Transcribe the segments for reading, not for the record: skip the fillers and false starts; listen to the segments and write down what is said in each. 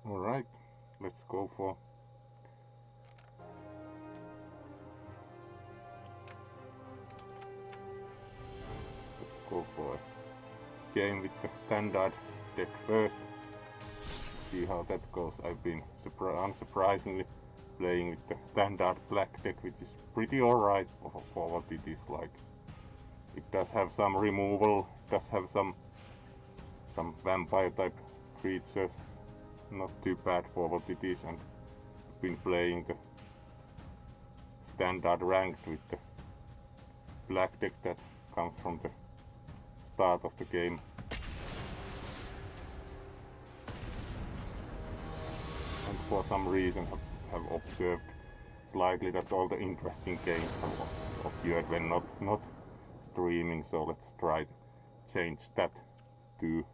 Alright, let's go for a game with the standard deck first. See how that goes. I've been unsurprisingly playing with the standard black deck, which is pretty alright for what it is like. It does have some removal, does have some vampire type creatures, not too bad for what it is, and I've been playing the standard ranked with the black deck that comes from the start of the game. And for some reason have observed slightly that all the interesting games have occurred when not streaming, so let's try to change that too.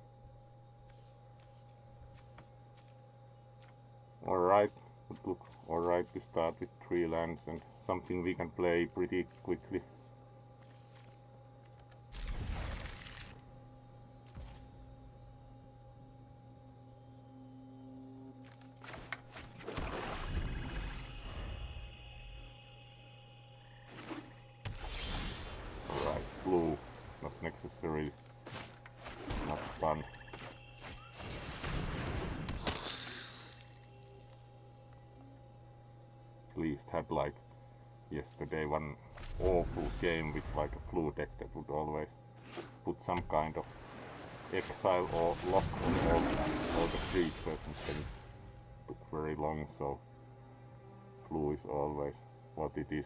Alright, would look alright to start with 3 lands and something we can play pretty quickly. Alright, blue, not necessarily not fun. At least had like yesterday one awful game with like a blue deck that would always put some kind of exile or lock on all the creatures, and then it took very long, so blue is always what it is.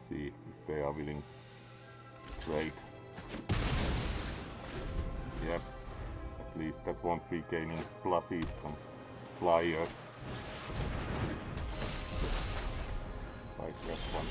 See if they are willing to trade. Yep, at least that won't be gaining pluses from flyers. Like that one.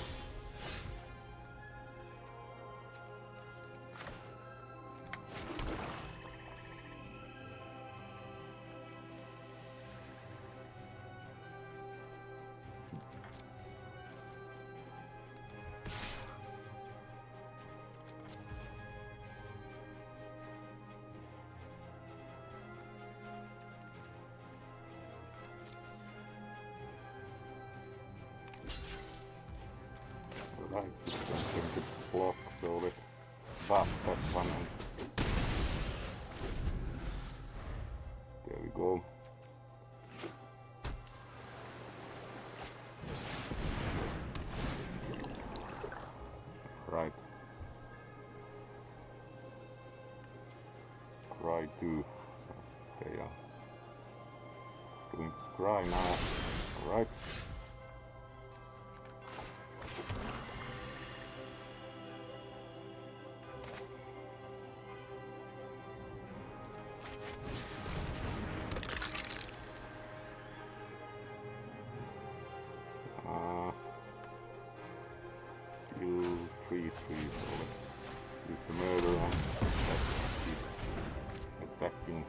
Right, it's going to block, so let's bust that one, and there we go. Right. Scry 2, so they are doing scry now. Alright. Skill 3-3, so let's use the murder on attacking.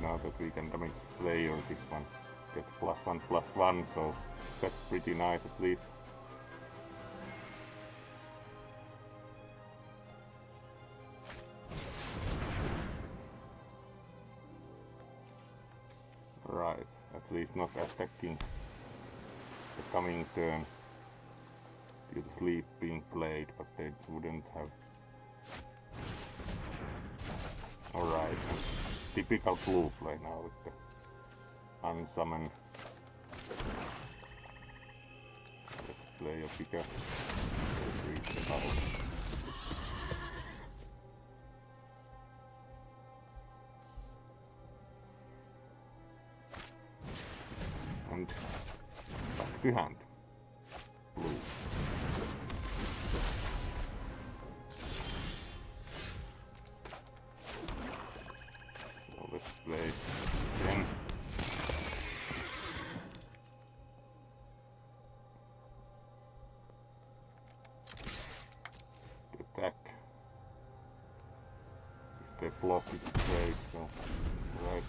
Now that we can damage player, this one gets +1/+1, so that's pretty nice at least. Right, at least not affecting the coming turn due to sleep being played, but they wouldn't have. Alright, typical blue play now with the unsummon. Let's play a bigger creature out. And back to hand. Blue. So let's play again. To attack. they block it great, so right.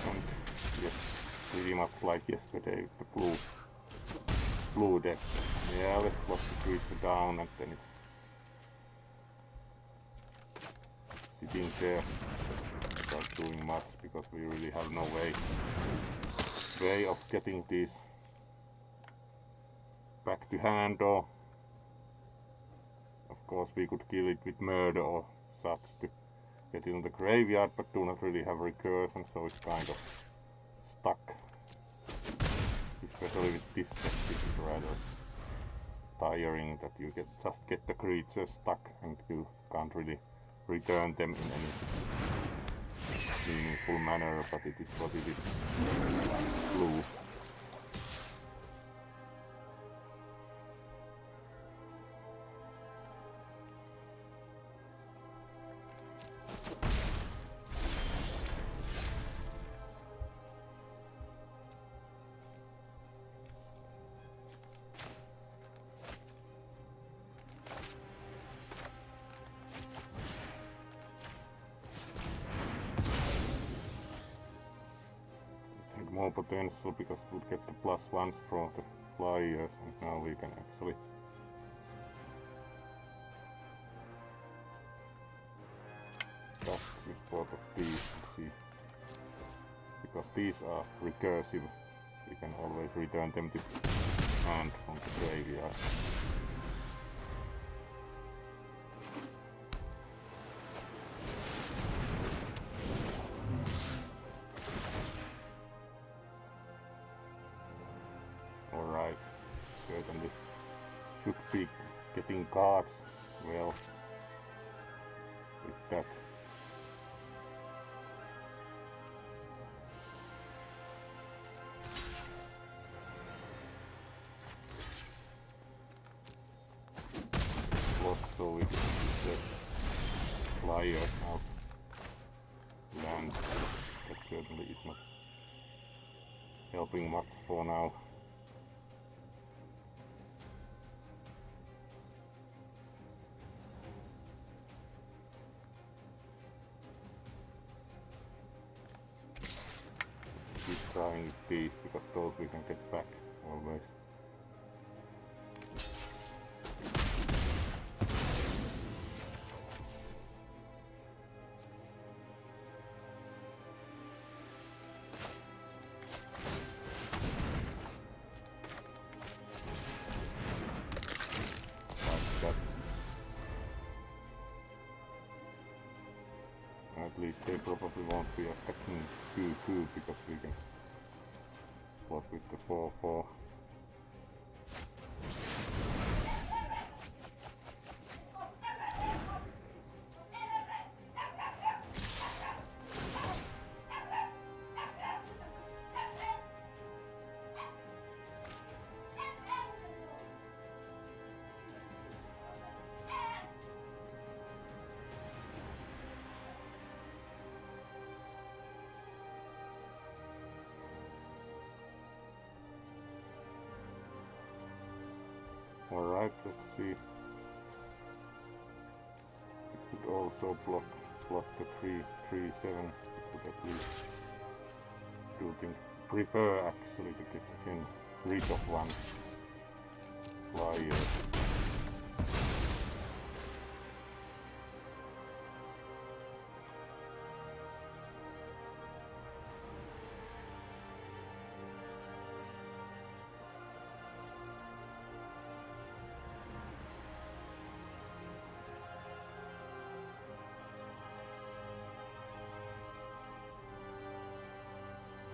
And yes, pretty much like yesterday with the blue deck. Yeah, let's lock the creature down and then it's sitting there without doing much because we really have no way of getting these back to hand, or of course we could kill it with murder or such to get it in the graveyard, but do not really have recursion, so it's kind of stuck. Especially with this deck, this is rather tiring that you just get the creatures stuck and you can't really return them in any meaningful manner, but it is what it is. Blue. More potential because we would get the +1s from the flyers, and now we can actually just with both of these and see, because these are recursive, we can always return them to hand from the graveyard. Alright, certainly should be getting cards well with that. Block so we can get flyers out. Land, that certainly is not helping much for now. Keep trying these because those we can get back always. Like that. At least they probably won't be attacking 2-2 because we can block with the 4-4. Alright, let's see. It could also block the 3-7. It could at least do things. Prefer actually to get again rid of one flyer.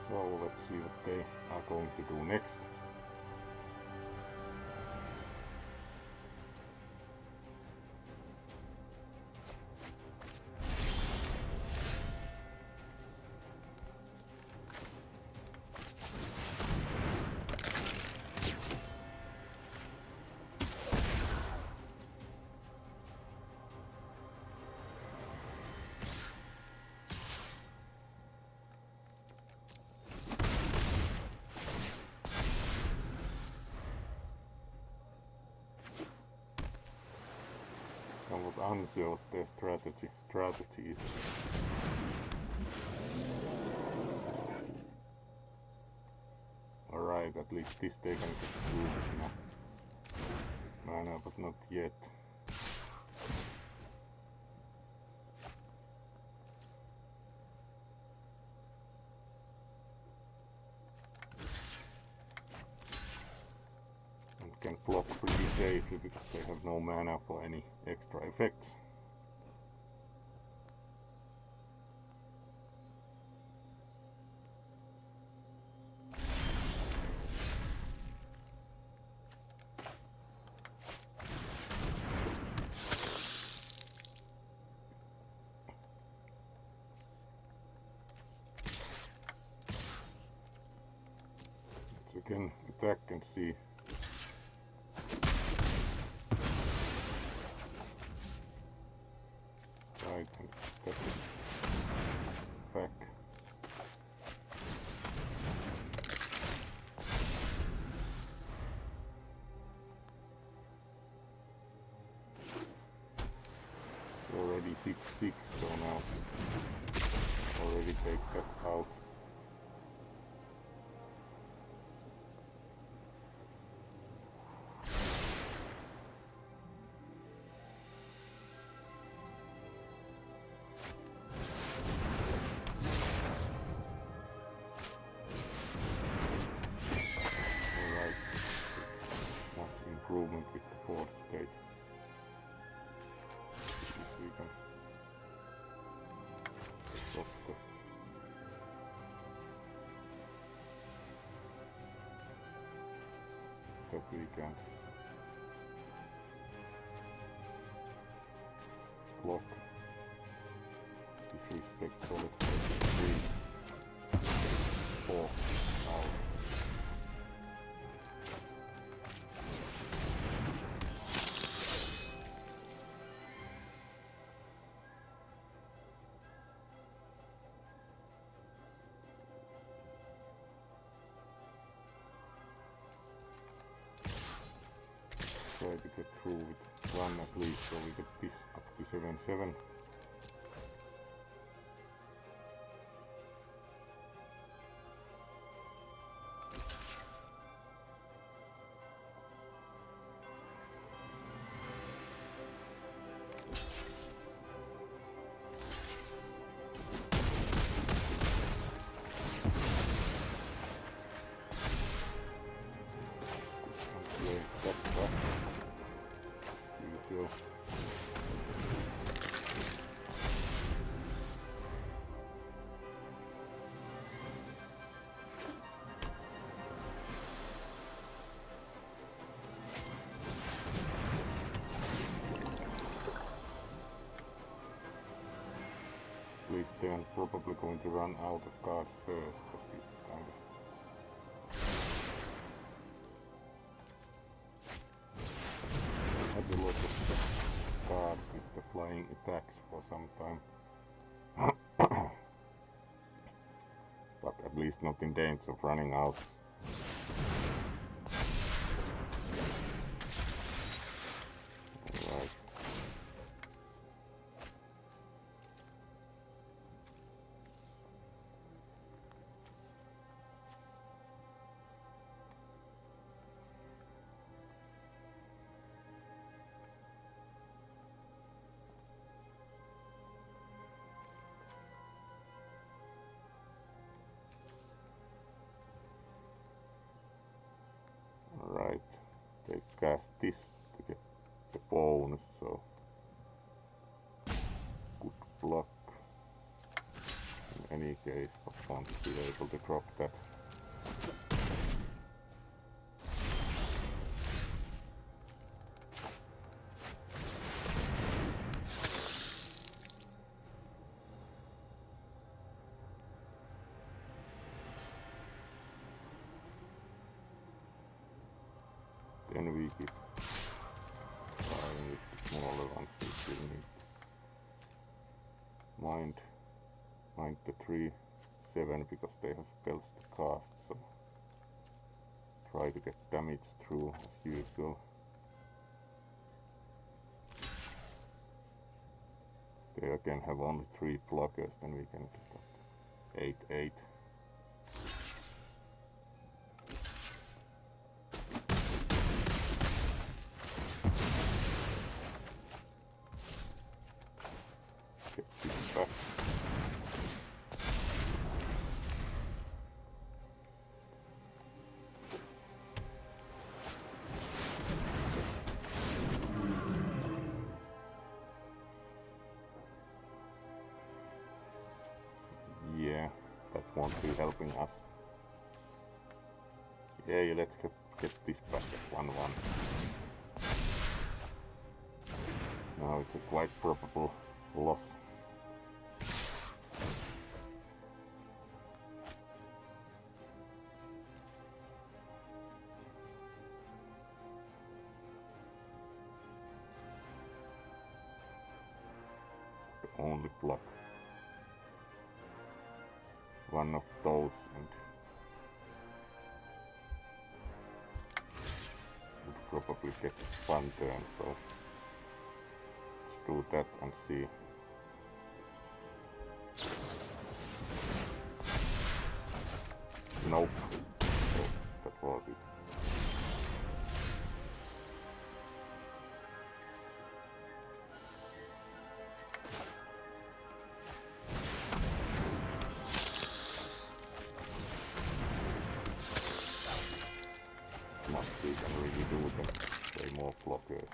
So let's see what they are going to do next. unsure what their strategy is. Alright, at least this they can get through with enough mana, but not yet. And can block pretty safely because they have no mana for any extra effects. Again, attack and see. Right, and that's it. Back. Already 6-6, so now already take that out. Improvement with the fourth stage. If we can stop that we can't block disrespect, so let's take 3, 4 out. Try to get through with 1 at least, so we get this up to 7-7. At least they are probably going to run out of cards first, because this is kind of had a lot of cards with the flying attacks for some time. But at least not in danger of running out. Alright. Alright, they cast this to get the bonus, so good block. In any case, but want to be able to drop that. Then we keep trying with the smaller ones. We still need mind the 3-7 because they have spells to cast, so try to get damage through as usual. They again have only 3 blockers, then we can get 8-8. Get this back. Yeah, that won't be helping us. Yeah, let's get this back at 1-1. Now it's a quite probable loss. The only block. One of those, and would probably get 1 turn, so let's do that and see. Nope. So that was it. We can really do that. Way more blockers.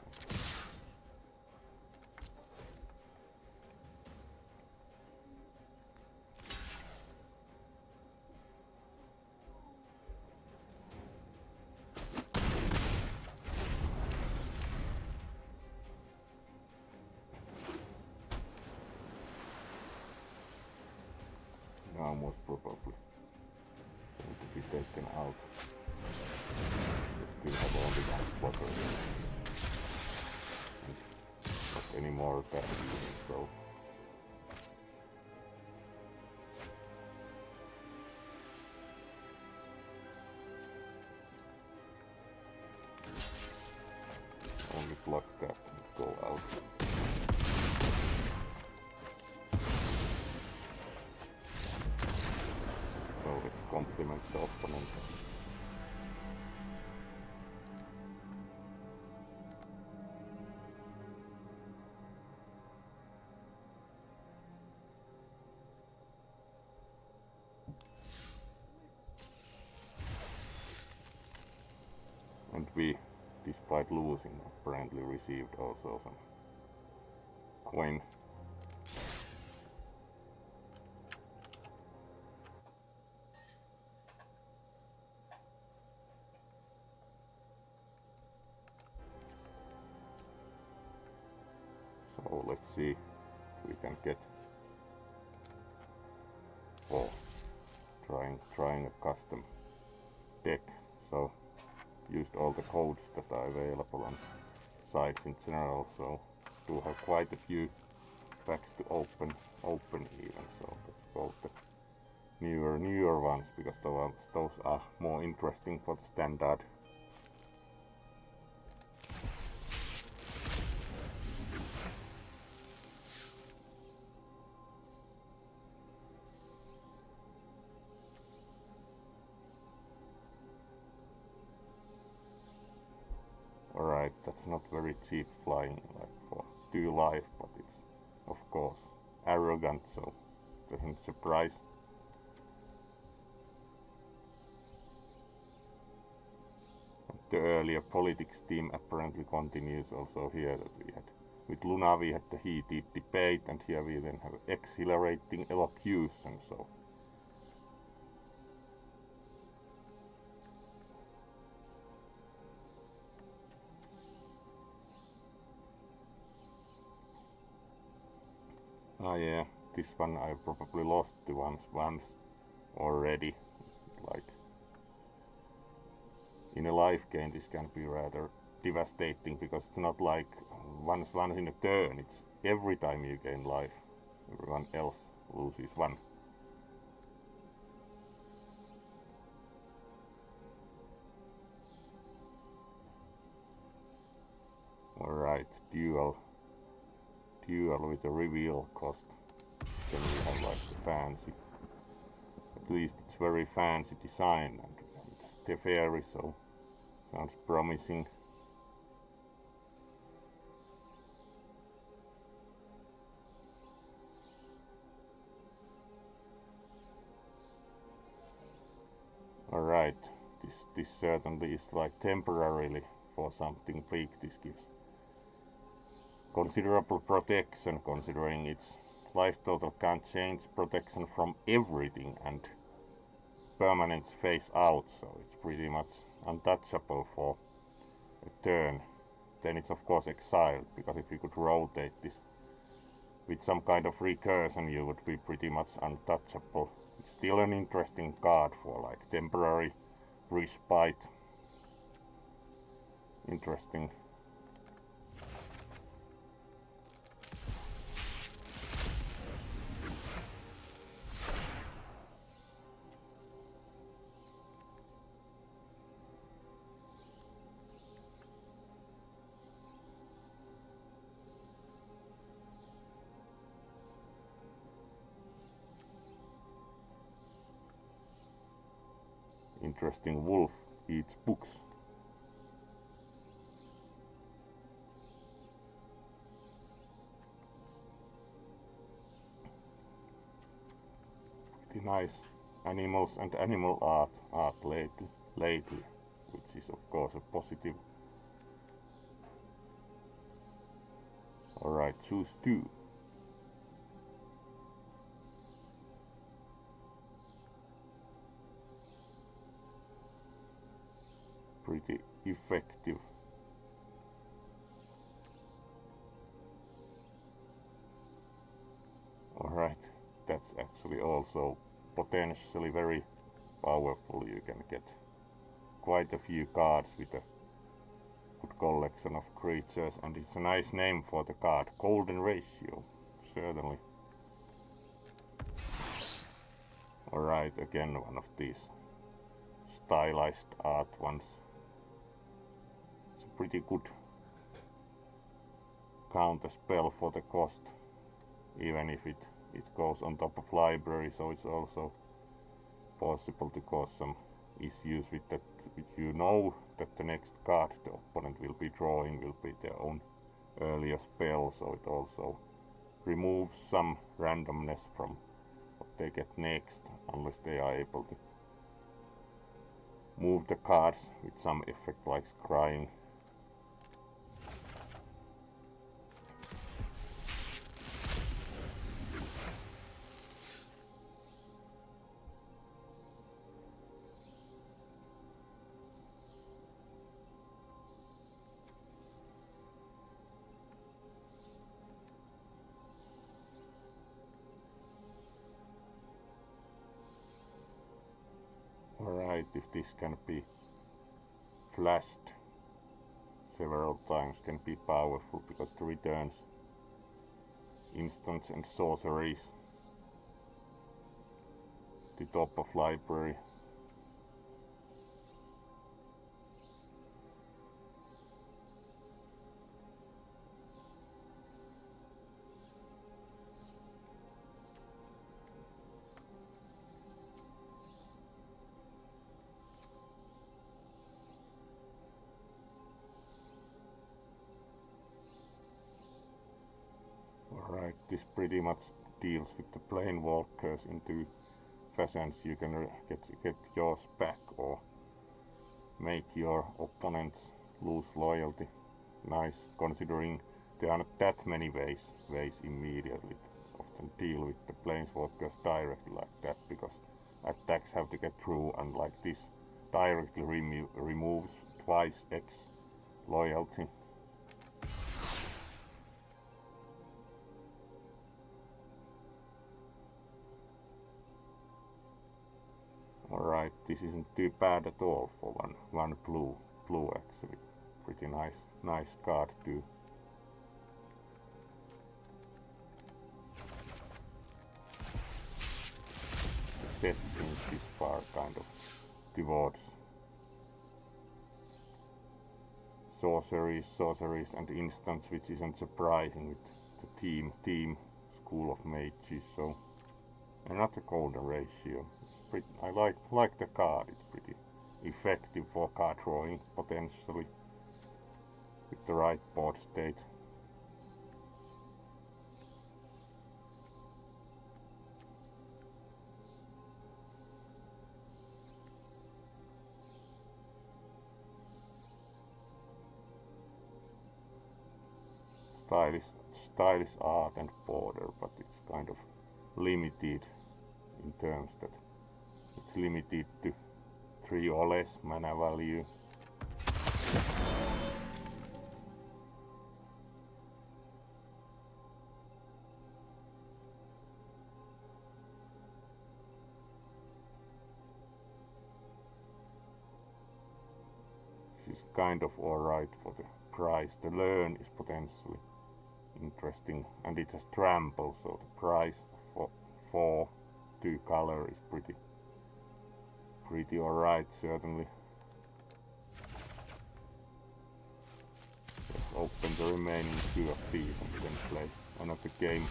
Now most probably going to be taken out. We still have only 1 blocker. And not any more attacks, so only block that and go out. So let's compliment the opponent. And we, despite losing, apparently received also some coin. So let's see if we can get, oh, trying a custom deck. So used all the codes that are available on sites in general, so do have quite a few packs to open even, so let's go the newer ones, because those are more interesting for the standard. Alright, that's not very cheap flying, like for 2 life, but it's of course arrogant, so doesn't surprise. And the earlier politics theme apparently continues also here, that we had with Luna we had the heated debate, and here we then have exhilarating elocution, so yeah, this one I probably lost to once already. Like in a live game this can be rather devastating, because it's not like once in a turn, it's every time you gain life, everyone else loses 1. Alright, dual dual with a reveal cost. Then we have like the fancy. At least it's very fancy design and Teferi, so sounds promising. Alright, this certainly is like temporarily for something big. This gives considerable protection considering its life total can't change protection from everything and permanents face out, so it's pretty much untouchable for a turn. Then it's of course exiled, because if you could rotate this with some kind of recursion you would be pretty much untouchable. It's still an interesting card for like temporary respite. Interesting. Interesting wolf eats books. Pretty nice animals and animal art lately, which is of course a positive. Alright, choose 2. Pretty effective. Alright, that's actually also potentially very powerful. You can get quite a few cards with a good collection of creatures, and it's a nice name for the card. Golden Ratio, certainly. Alright, again one of these stylized art ones. It's a pretty good counter spell for the cost, even if it goes on top of library, so it's also possible to cause some issues with that. You know that the next card the opponent will be drawing will be their own earlier spell, so it also removes some randomness from what they get next, unless they are able to move the cards with some effect like scrying. Alright, if this can be flashed several times, can be powerful because it returns instants and sorceries to top of library. Alright, this pretty much deals with the planewalkers in 2 fashions. You can get yours back or make your opponents lose loyalty. Nice, considering there are not that many ways immediately. Often deal with the planeswalkers directly like that, because attacks have to get through, and like this directly removes twice X loyalty. Alright, this isn't too bad at all for one blue actually. Pretty nice card too. The set seems this far kind of towards sorceries and instants, which isn't surprising with the team school of mages, so another golden ratio. It's pretty, I like the card. It's pretty effective for card drawing potentially with the right board state. Stylish art and border, but it's kind of limited in terms that it's limited to 3 or less mana value. This is kind of alright for the price. The learn is potentially interesting, and it has trample, so the price for 2 color is pretty alright, certainly. Let's open the remaining 2 of these and then play another game.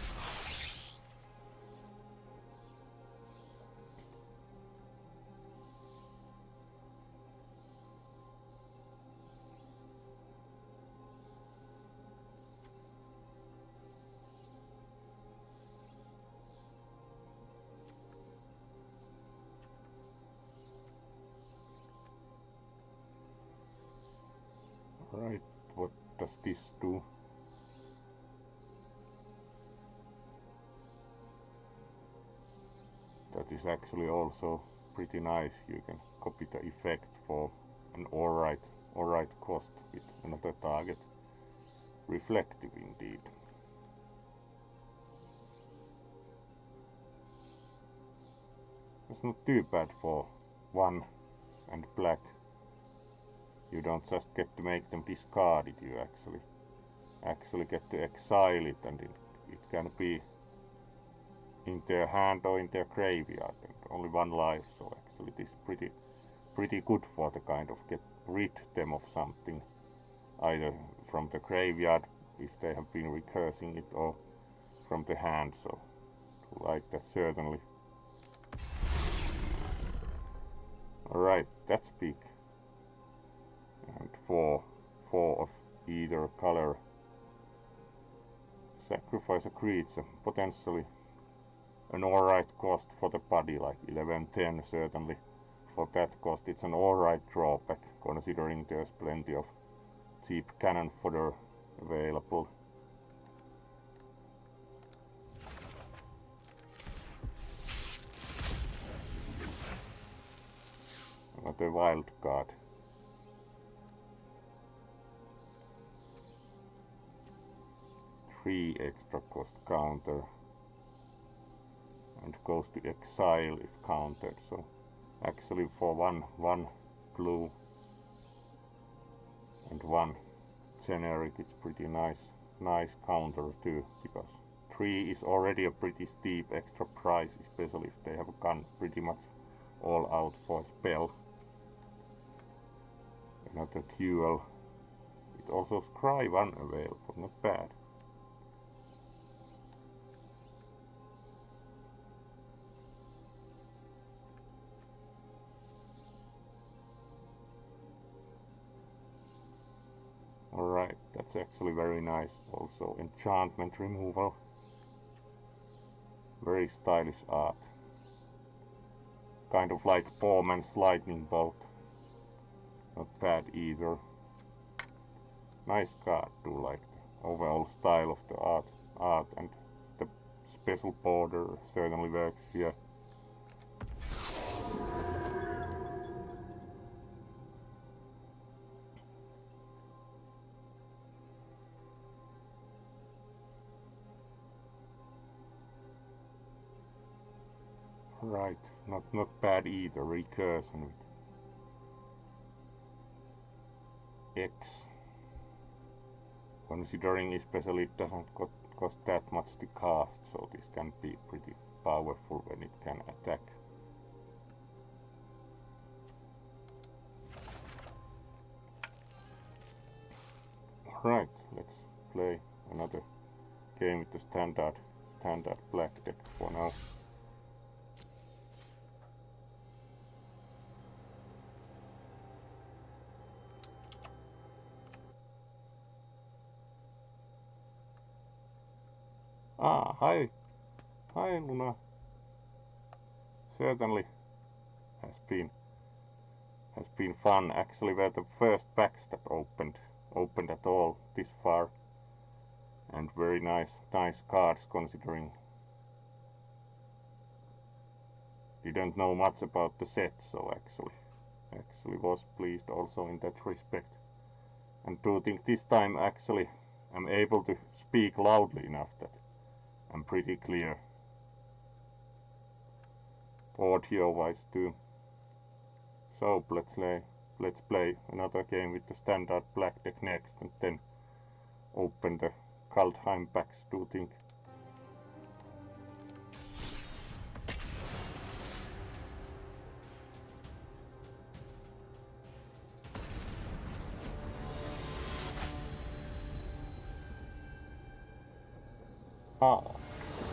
Right, what does this do? That is actually also pretty nice. You can copy the effect for an alright cost with another target. Reflective indeed. It's not too bad for 1 and black. You don't just get to make them discard it, you actually get to exile it, and it can be in their hand or in their graveyard, and only 1 life, so actually it is pretty good for the kind of get rid them of something, either from the graveyard if they have been recursing it, or from the hand, so like that certainly. Alright, that's big. And 4 of either color. Sacrifice a creature, potentially an alright cost for the body, like 11-10 certainly. For that cost it's an alright drawback, considering there's plenty of cheap cannon fodder available. Another wild card. Free extra cost counter, and goes to exile if countered, so actually for one blue and 1 generic it's pretty nice counter too, because 3 is already a pretty steep extra price, especially if they have gone pretty much all out for a spell. Another duel. It also scry 1 available, not bad. Alright, that's actually very nice. Also enchantment removal. Very stylish art. Kind of like Bowman's lightning bolt. Not bad either. Nice card too, like the overall style of the art and the special border certainly works here. Right, not bad either, recursion with X. Considering especially it doesn't cost that much to cast, so this can be pretty powerful when it can attack. Alright, let's play another game with the standard black deck for now. Hi Luna. Certainly has been fun. Actually, we're the first packs that opened at all this far, and very nice cards considering didn't know much about the set, so actually was pleased also in that respect, and do think this time actually I'm able to speak loudly enough that I'm pretty clear audio wise too. So let's play another game with the standard black deck next, and then open the Kaldheim packs, do think.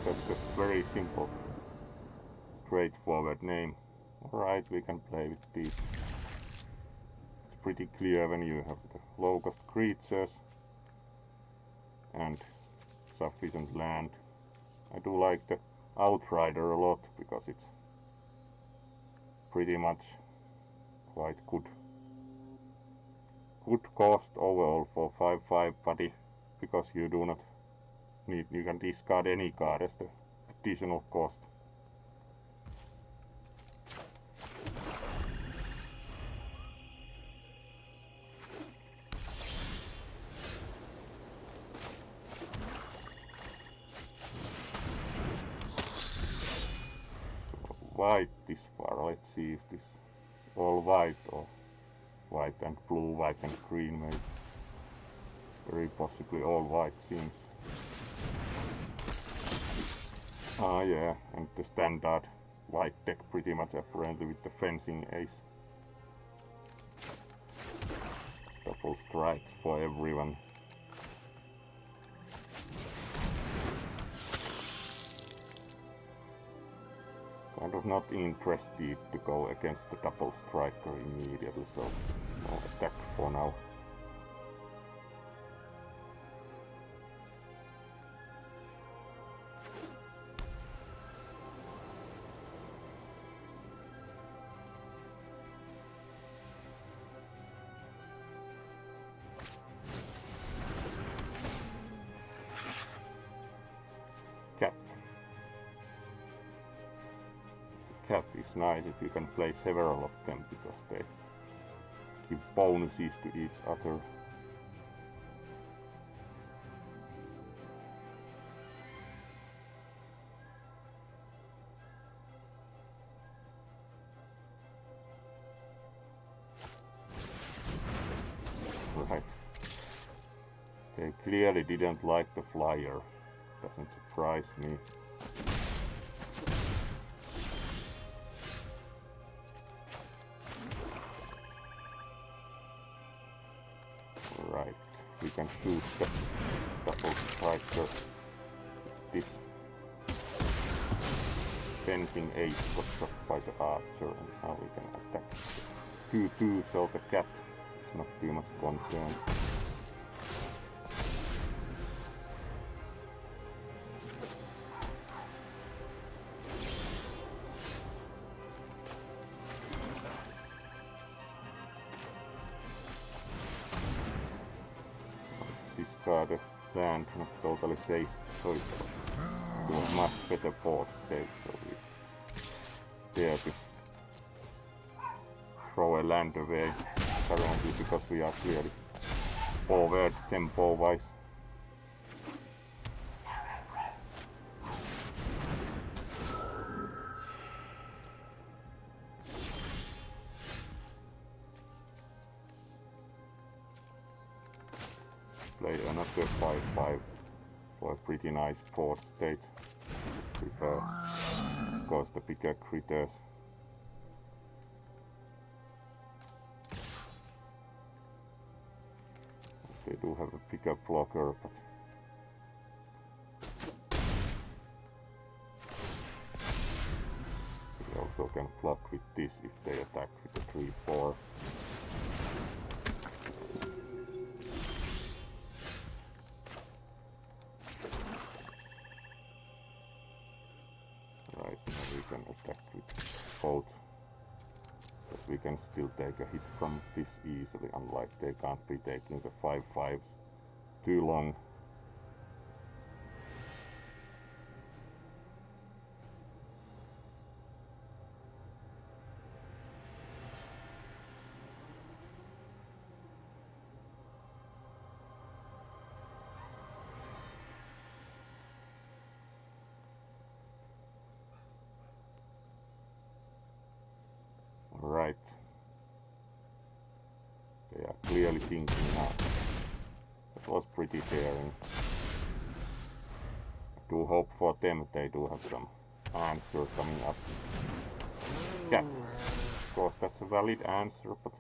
That's a very simple, straightforward name. Alright, we can play with these. It's pretty clear when you have the low cost creatures and sufficient land. I do like the Outrider a lot because it's pretty much quite good cost overall for 5/5 buddy, because you do not need, you can discard any card as the additional cost. White this far. Let's see if this all white or white and blue, white and green, maybe. Very possibly all white seems. Yeah, and the standard white deck pretty much apparently with the fencing ace. Double strikes for everyone. Kind of not interested to go against the double striker immediately, so no attack for now. Cap is nice if you can play several of them, because they give bonuses to each other. Right. They clearly didn't like the flyer. Doesn't surprise me. Right, we can shoot the double striker. This fencing ace got shot by the archer, and now we can attack 2/2, so the cat is not too much concerned. Discard a land, not totally safe choice, do a much better board state, so we dare to throw a land away currently because we are clearly forward tempo wise. Play another 5/5 for a pretty nice board state. Of course, the bigger critters. They do have a bigger blocker, but this if they attack with the 3-4. Right, now we can attack with both. But we can still take a hit from this easily, unlike they can't be taking the 5-5s too long. Right. They are clearly thinking now. That was pretty daring. I do hope for them they do have some answer coming up. Yeah, of course that's a valid answer, but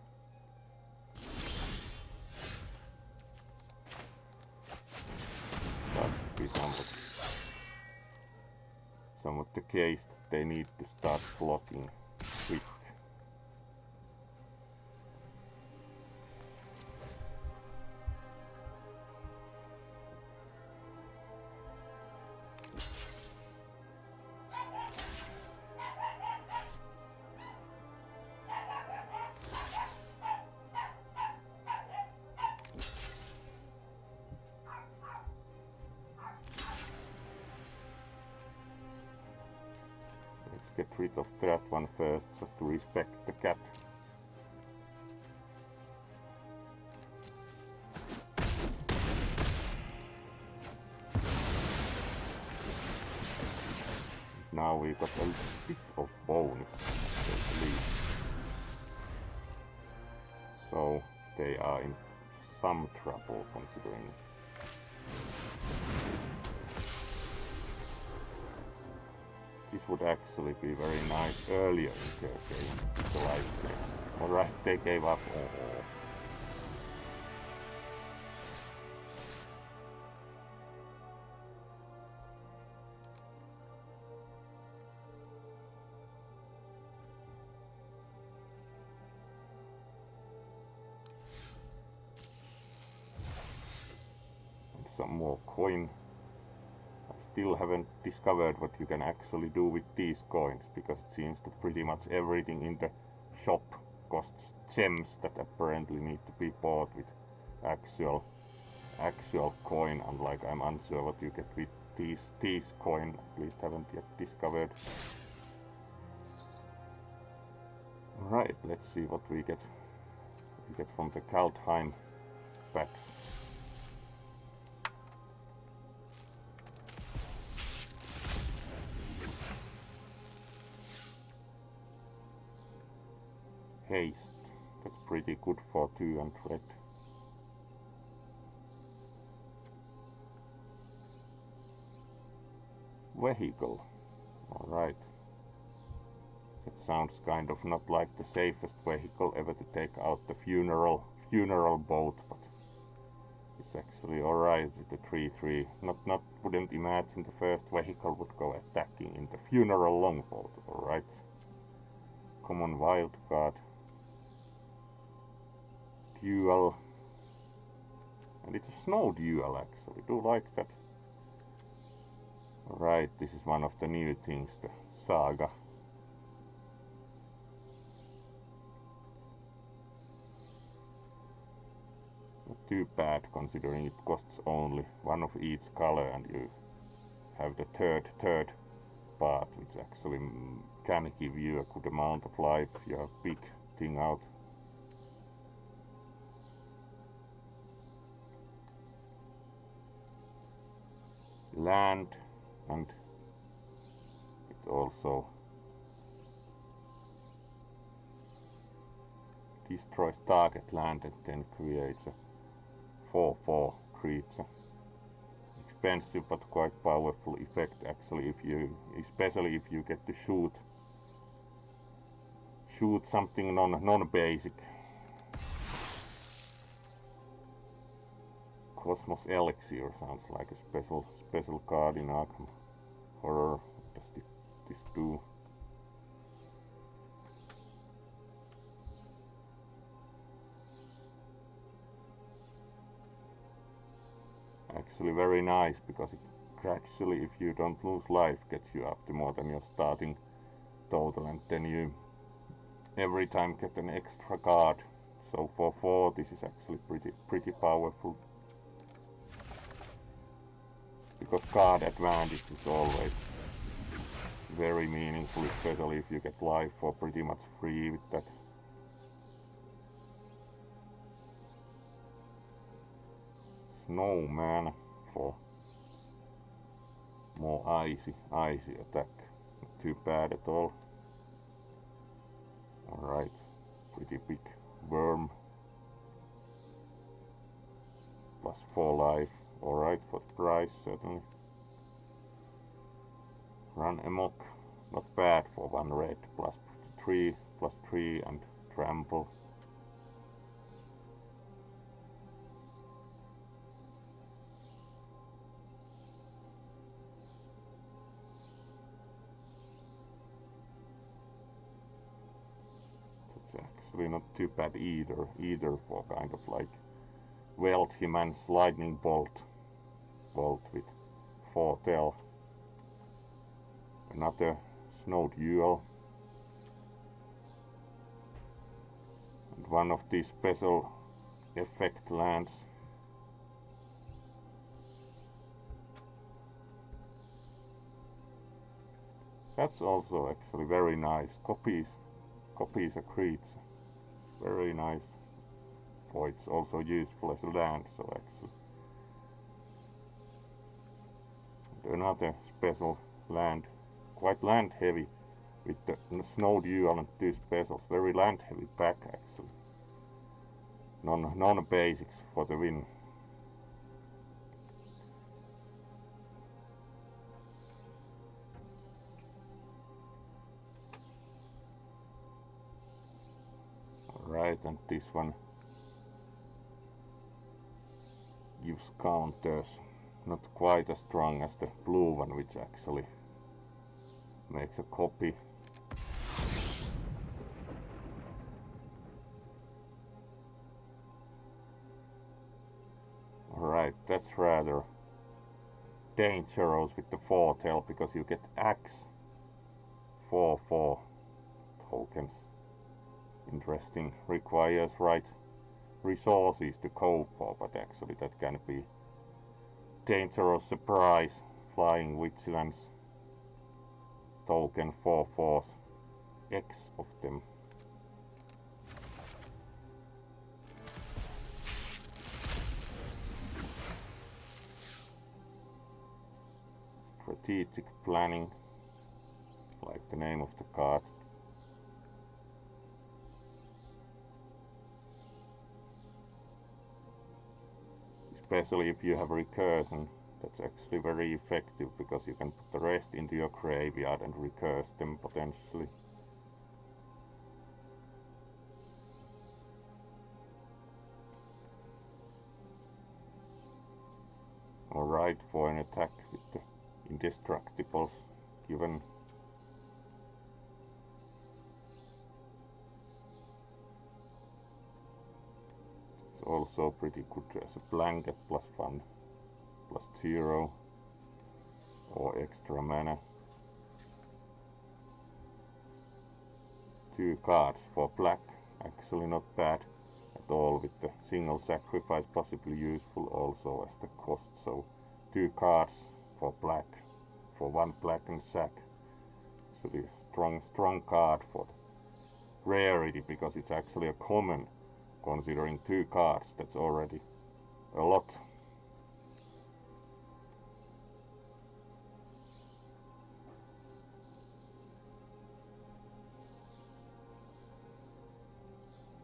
that should be somewhat the case that they need to start blocking quick. Get rid of that one first, just to respect the cat. Now we got a bit of bonus, at least. So they are in some trouble considering. This would actually be very nice earlier in their game, the life game. Alright, they gave up. Oh. And some more coin. Still haven't discovered what you can actually do with these coins, because it seems that pretty much everything in the shop costs gems that apparently need to be bought with actual coin, unlike I'm unsure what you get with these coin, at least haven't yet discovered. Alright, let's see what we get from the Kaldheim packs. Haste. That's pretty good for 2 and red. Vehicle. Alright. That sounds kind of not like the safest vehicle ever to take out the funeral boat, but it's actually alright with the 3-3. Wouldn't imagine the first vehicle would go attacking in the funeral longboat. Alright. Common wild card. Duel, and it's a snow duel actually. Do like that. Alright, this is one of the new things, the saga. Not too bad considering it costs only one of each color, and you have the third part, which actually can give you a good amount of life. You have big thing out. Land, and it also destroys target land and then creates a 4/4 creature. Expensive but quite powerful effect actually, especially if you get to shoot something non-basic. Cosmos Elixir sounds like a special card in Arkham Horror. What does this do? actually very nice because it gradually, if you don't lose life, gets you up to more than your starting total, and then you every time get an extra card. So for 4 this is actually pretty powerful, because card advantage is always very meaningful, especially if you get life for pretty much free with that. Snowman for more icy attack. Not too bad at all. Alright, pretty big worm. Plus 4 life. Alright, for the price, certainly. Run amok. Not bad for 1 red. Plus 3 and trample. Actually not too bad either for kind of like wealthy man's lightning bolt with 4 tail. Another snow duel, and one of these special effect lands. That's also actually very nice. Copies a creature. Very nice. For it's also useful as a land, so actually. And another special land, quite land heavy, with the snow duel and 2 specials. Very land heavy pack actually. Non basics for the win. Right, and this one gives counters, not quite as strong as the blue one, which actually makes a copy. Alright, that's rather dangerous with the 4 tail, because you get axe 4 tokens. Interesting, requires right resources to cope for, but actually that can be dangerous surprise. Flying vigilance token 4/4, X of them. Strategic planning, like the name of the card. Especially if you have recursion, that's actually very effective, because you can put the rest into your graveyard and recurse them potentially. Alright, for an attack with the indestructibles given. Also pretty good as a blanket, +1, +0, or extra mana. 2 cards for black, actually not bad at all, with the single sacrifice possibly useful also as the cost. So 2 cards for black, for 1 black and sack. So the strong card for the rarity, because it's actually a common. Considering 2 cards, that's already a lot.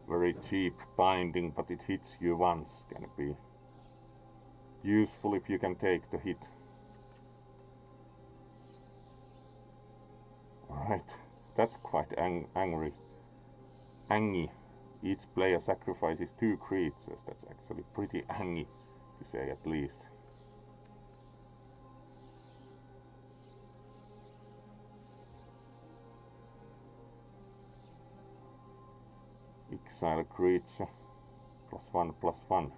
Very cheap binding, but it hits you once. Can be useful if you can take the hit. Alright, that's quite angry. Angy. Each player sacrifices 2 creatures. That's actually pretty angy, to say at least. Exile creature, +1/+1,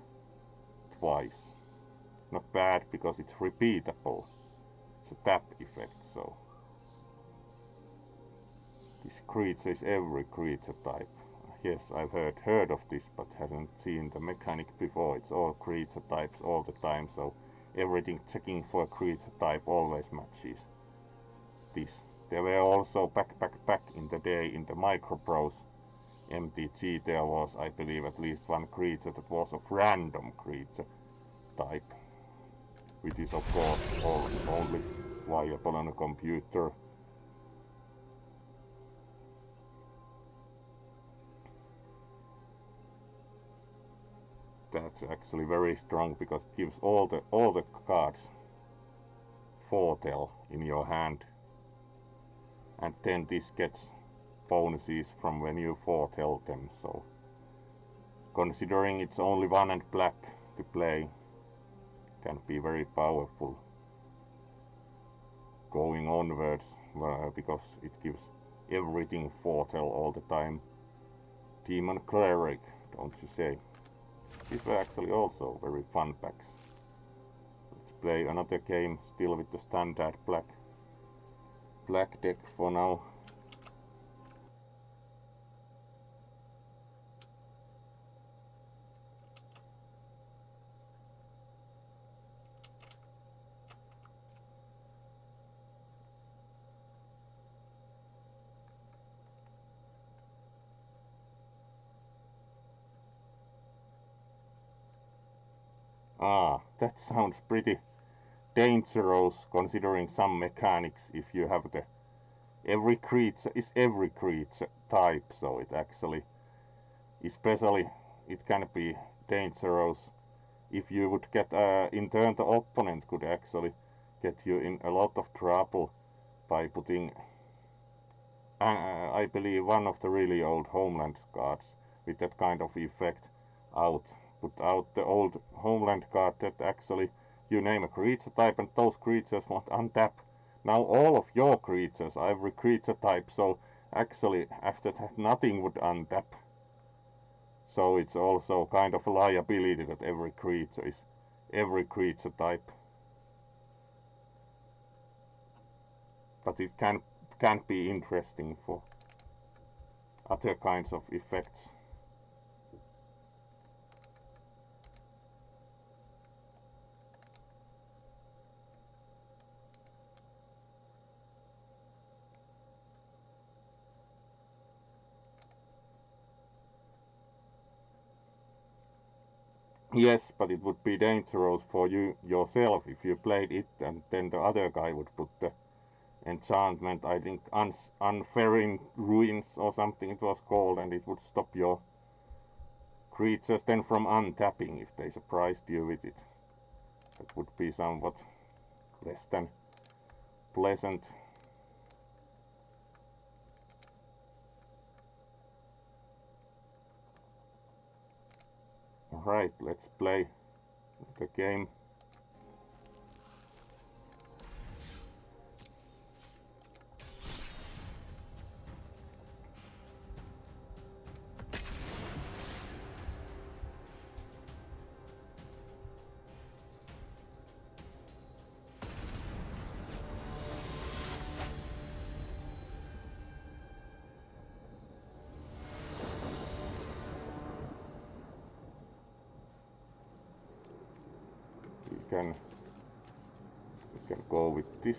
twice. not bad because it's repeatable. It's a tap effect, so this creature is every creature type. Yes, I've heard of this, but haven't seen the mechanic before. It's all creature types all the time, so everything checking for a creature type always matches this. There were also back in the day in the Micro Bros MTG. There was, I believe, at least one creature that was of random creature type, which is of course only viable on a computer. That's actually very strong because it gives all the cards foretell in your hand, and then this gets bonuses from when you foretell them. So considering it's only 1 and black to play, can be very powerful going onwards, because it gives everything foretell all the time. Demon Cleric, don't you say? These were actually also very fun packs. Let's play another game, still with the standard black deck for now. That sounds pretty dangerous considering some mechanics. If you have the every creature is every creature type, so it actually, especially it can be dangerous if you would get in turn the opponent could actually get you in a lot of trouble by putting I believe one of the really old Homeland cards with that kind of effect out. Put out the old Homeland card that actually you name a creature type and those creatures won't untap. Now all of your creatures are every creature type, so actually after that nothing would untap. So it's also kind of a liability that every creature is every creature type. But it can be interesting for other kinds of effects. Yes, but it would be dangerous for you yourself if you played it and then the other guy would put the enchantment, I think Unfairing Ruins or something it was called, and it would stop your creatures then from untapping if they surprised you with it. That would be somewhat less than pleasant. Alright, let's play the game. We can go with this.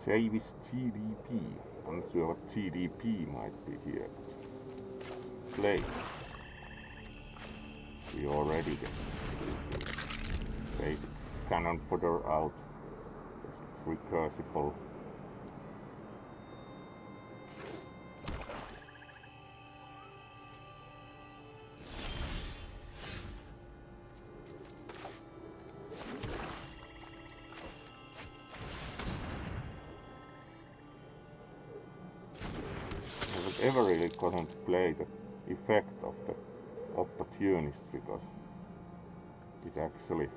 Javis GDP. I'm not sure what GDP might be here, but play. We already get basic cannon fodder out. It's recursable. Ever really couldn't play the effect of the opportunist because it actually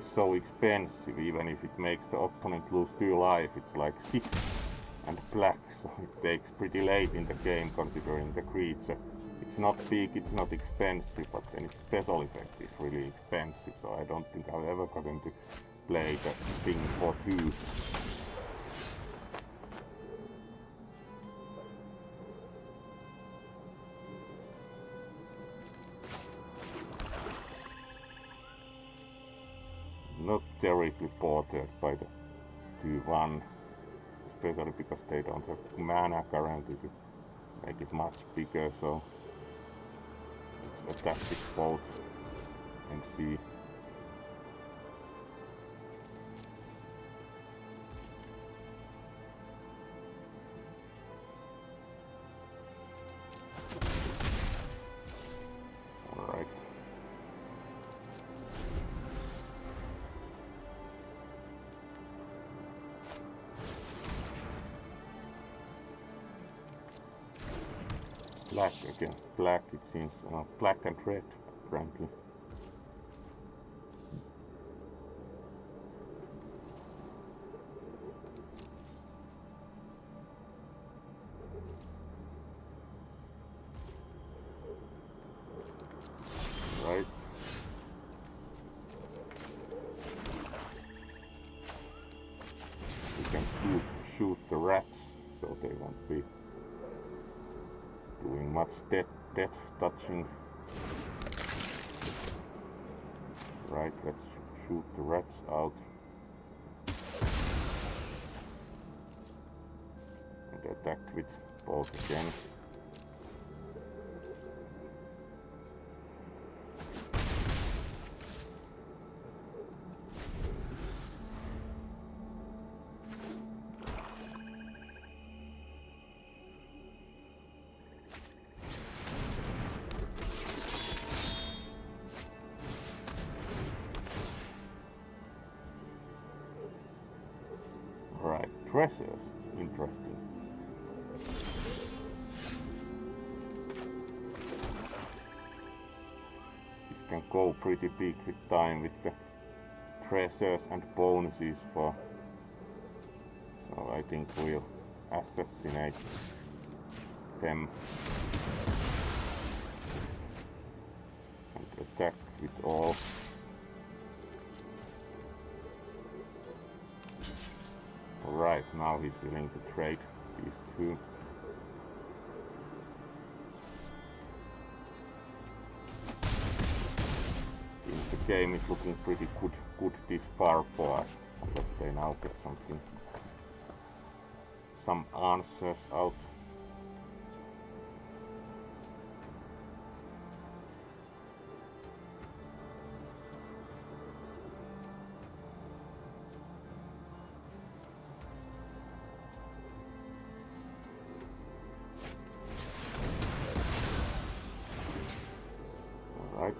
is so expensive, even if it makes the opponent lose 2 life, it's like 6 and black, so it takes pretty late in the game considering the creature. It's not big, it's not expensive, but then its special effect is really expensive, so I don't think I'm ever going to play the thing for 2. Not terribly bothered by the 2-1, especially because they don't have mana currently to make it much bigger, so let's attack with both and see. Alright. Black against black, it seems. Black and red, apparently. Right. We can shoot the rats, so they won't be doing much death touching. Right, let's shoot the rats out. And attack with both again. Right, treasures, interesting. This can go pretty big with time with the treasures and bonuses for. So I think we'll assassinate them and attack with all. Alright, now he's willing to trade these 2. The game is looking pretty good this far for us, unless they now get something, some answers out. Alright.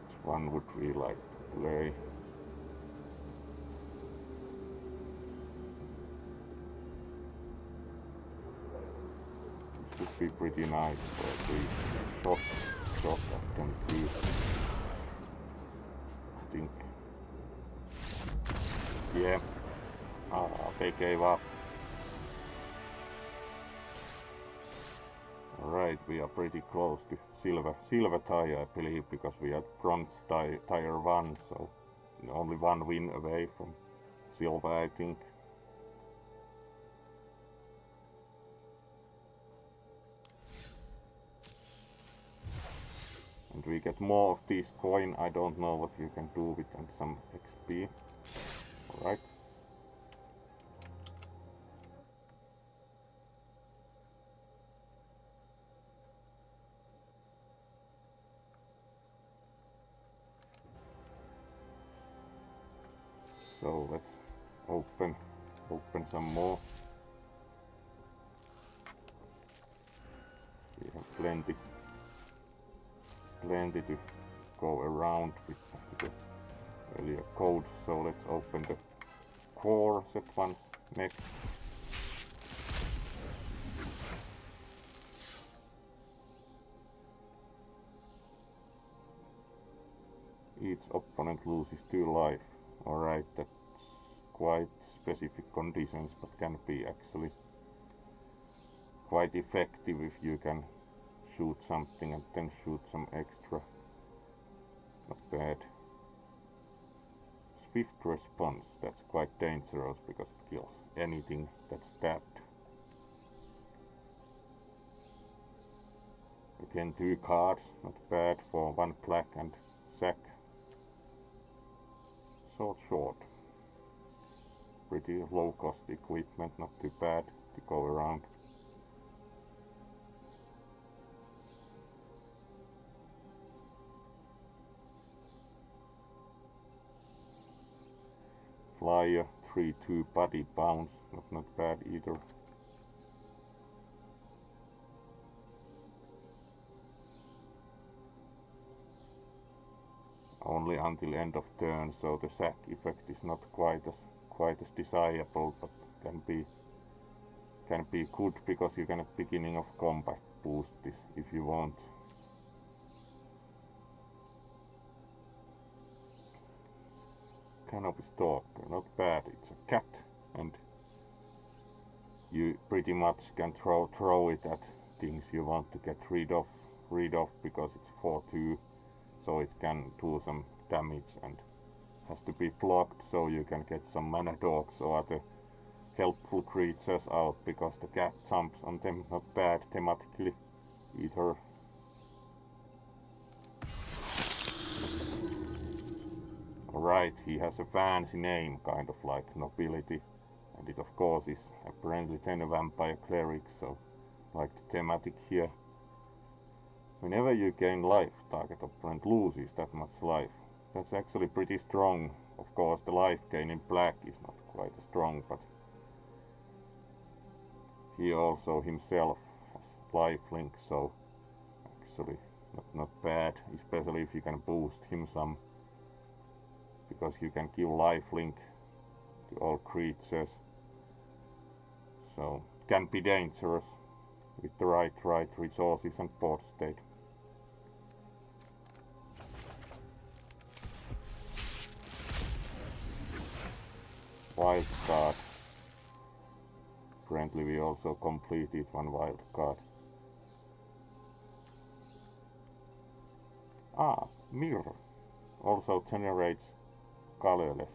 Which one would we like to play? This would be pretty nice for the shot that can do. I think. Yeah. They gave up. Alright, we are pretty close to silver tire, I believe, because we had bronze tire 1, so only 1 win away from silver, I think. And we get more of these coin. I don't know what you can do with, and some XP. Alright. So let's open some more. We have plenty to go around with the earlier codes. So let's open the 4 set ones next. Each opponent loses 2 life. Alright, that's quite specific conditions, but can be actually quite effective if you can shoot something and then shoot some extra. Not bad. Swift response, that's quite dangerous because it kills anything that's tapped. Again 2 cards, not bad for 1 black and sack. Short. Pretty low cost equipment, not too bad to go around. Flyer, 3-2 body bounce, not bad either. Only until end of turn, so the sack effect is not quite as desirable, but can be good because you can at beginning of combat boost this if you want. Canopy Stalker, not bad. It's a cat, and you pretty much can throw it at things you want to get rid of because it's 4-2, so it can do some damage and has to be blocked so you can get some mana dogs or other helpful creatures out because the cat jumps on them. Not bad thematically either. Alright, he has a fancy name, kind of like nobility, and it of course is apparently then a vampire cleric, so like the thematic here. Whenever you gain life, target opponent loses that much life. That's actually pretty strong. Of course the life gain in black is not quite as strong, but he also himself has lifelink, so actually not bad, especially if you can boost him some, because you can give lifelink to all creatures, so it can be dangerous with the right resources and board state. Wild card. Apparently we also completed 1 wild card. Mirror also generates colorless.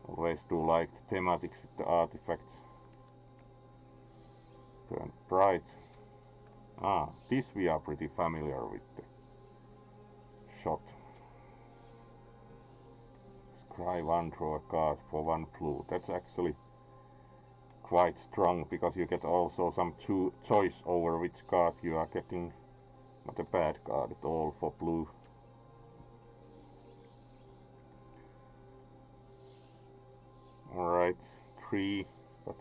Always do like the thematics with the artifacts. Turn bright. This we are pretty familiar with, the shot. Scry 1, draw a card for 1 blue. That's actually quite strong because you get also some choice over which card you are getting. Not a bad card at all for blue. Alright, 3, but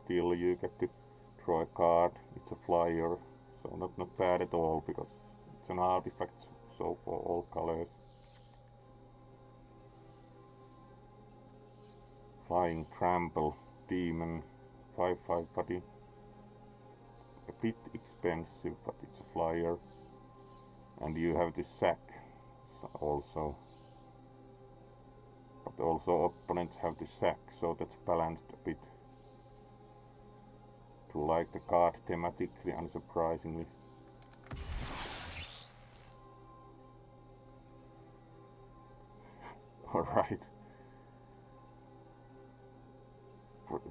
still you get to draw a card. It's a flyer, so not bad at all because it's an artifact, so for all colors. Flying Trample, Demon, 5-5 body. A bit expensive, but it's a flyer. And you have the sack also. But also opponents have the sack, so that's balanced a bit. To like the card thematically, unsurprisingly. Alright.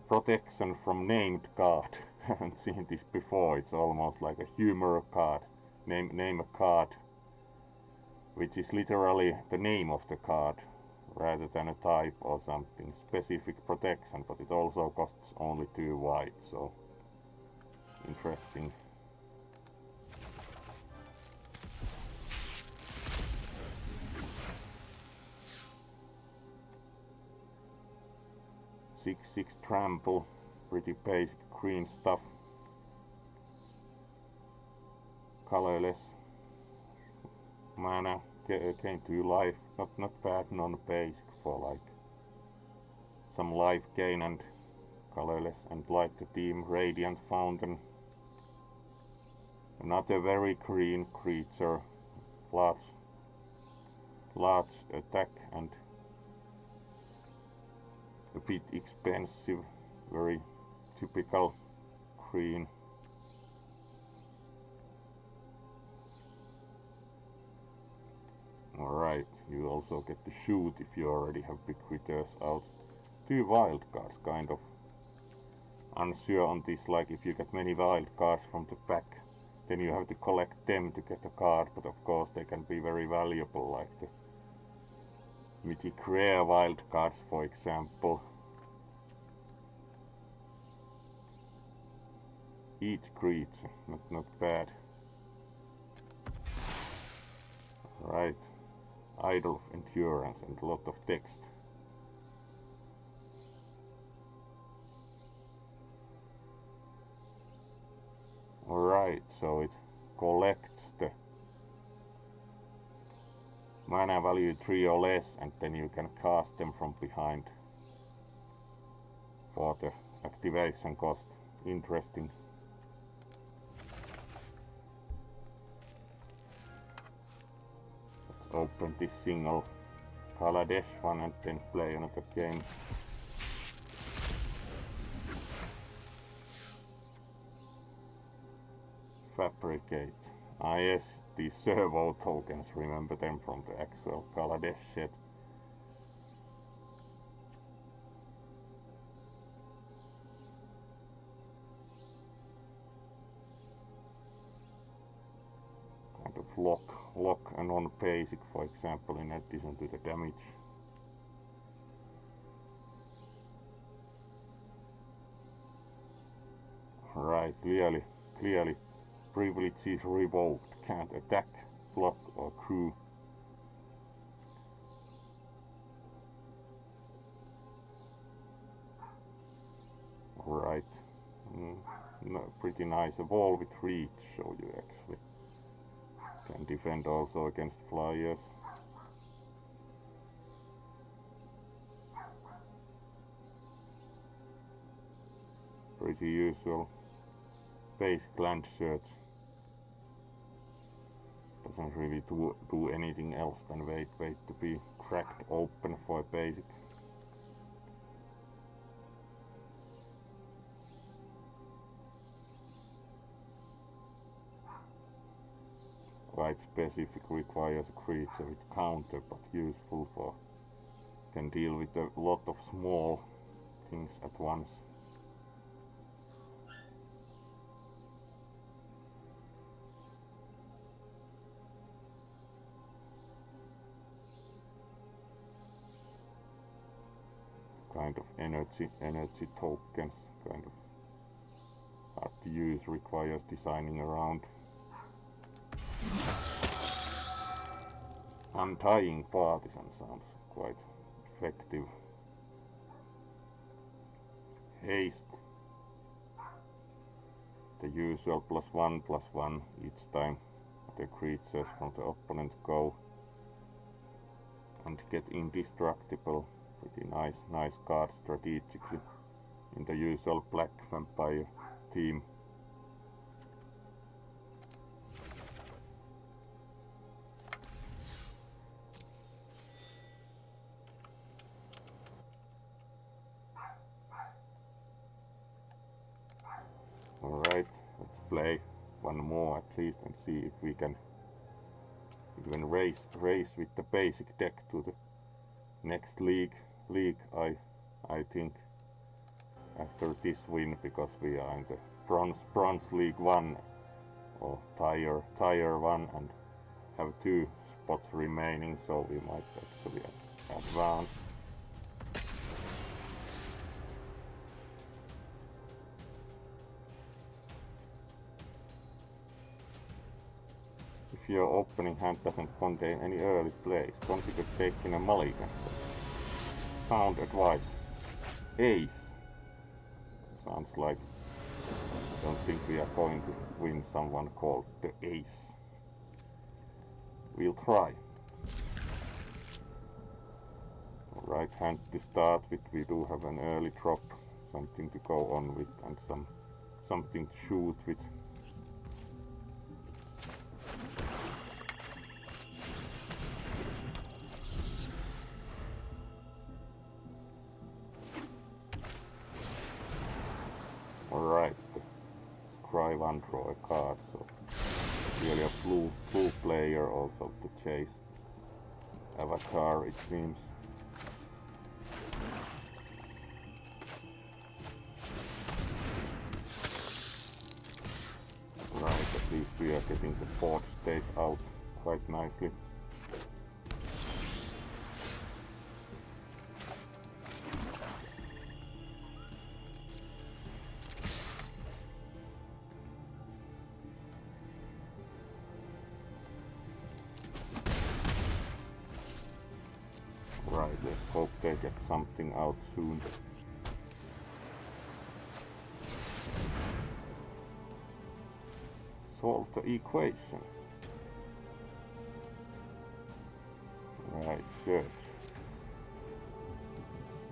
Protection from named card. Haven't seen this before. It's almost like a humor card. Name a card, which is literally the name of the card rather than a type or something. Specific protection, but it also costs only 2 white, so interesting. Six trample, pretty basic green stuff. Colorless. Mana, gain 2 life, not bad, non-basic for like some life gain and colorless and light the team Radiant Fountain. Another very green creature, large attack and a bit expensive, very typical green. Alright, you also get to shoot if you already have big critters out. 2 wild cards, kind of unsure on this, like if you get many wild cards from the pack, then you have to collect them to get a card, but of course they can be very valuable, like the mythic rare wild cards for example. Each creature, not bad. Right, Idol of Endurance and a lot of text. Alright, so it collects the mana value 3 or less, and then you can cast them from behind for the activation cost. Interesting. Let's open this single Kaladesh one and then play another game. Fabricate. Ah yes, these servo tokens, remember them from the actual Kaladesh set. Kind of lock and on basic, for example, in addition to the damage. Right, clearly privilege is revoked, can't attack, block or crew. Right, no, pretty nice. A wall with reach, so you actually can defend also against flyers. Pretty usual basic land search. Doesn't really do anything else than wait to be cracked open for a basic. Quite specific, requires a creature with counter, but useful for, can deal with a lot of small things at once. Kind of energy tokens, kind of hard to use, requires designing around. Untying Partisan sounds quite effective. Haste. The usual +1/+1 each time the creatures from the opponent go. And get indestructible. Pretty nice card strategically in the usual black vampire team. Alright, let's play one more at least and see if we can even race with the basic deck to the next league. I think after this win, because we are in the bronze league 1 or tier 1 and have 2 spots remaining, so we might actually advance. If your opening hand doesn't contain any early plays, consider taking a mulligan. Sound advice. Ace. Sounds like I don't think we are going to win someone called the Ace. We'll try. right hand to start with. We do have an early drop, something to go on with, and something to shoot with. Alright, the Gryphon draw a card, so really a blue player also to chase Avatar, it seems. Right, at least we are getting the board state out quite nicely. Right, let's hope they get something out soon. Solve the equation. Right, search.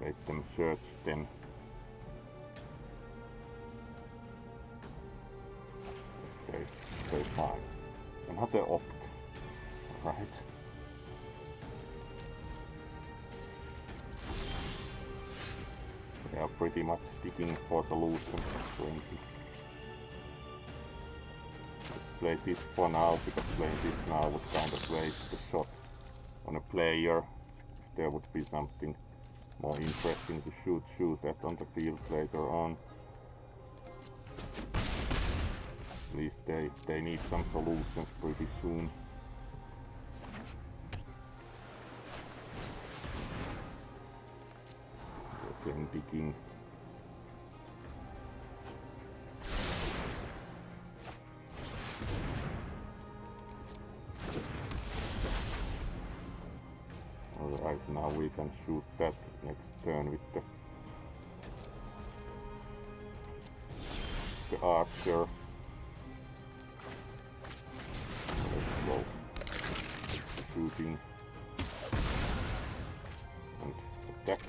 Let them search then. They find another opt. Right. They are pretty much digging for solutions. 20. Let's play this for now, because playing this now would kind of waste the shot on a player. If there would be something more interesting to shoot at on the field later on. At least they need some solutions pretty soon. Again digging. Alright, now we can shoot that next turn with the archer. Let's go shooting and attack.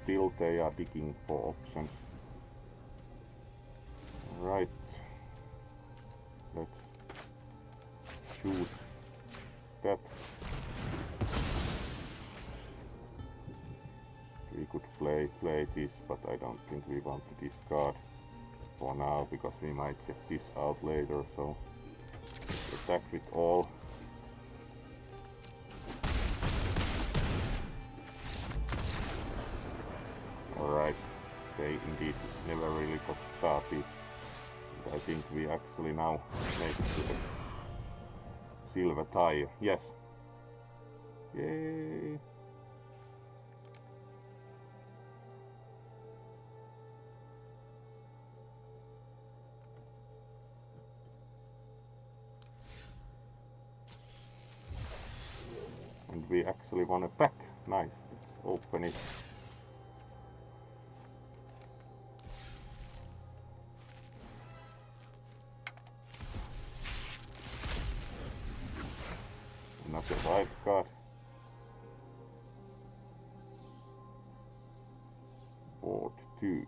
Still they are digging for options. Right. Let's shoot that. We could play this, but I don't think we want to discard for now, because we might get this out later, so attack with all. Alright, they indeed never really got started. I think we actually now make it to the silver tie. Yes. Yay! And we actually won a pack. Nice. Let's open it. Another wild card. Board 2.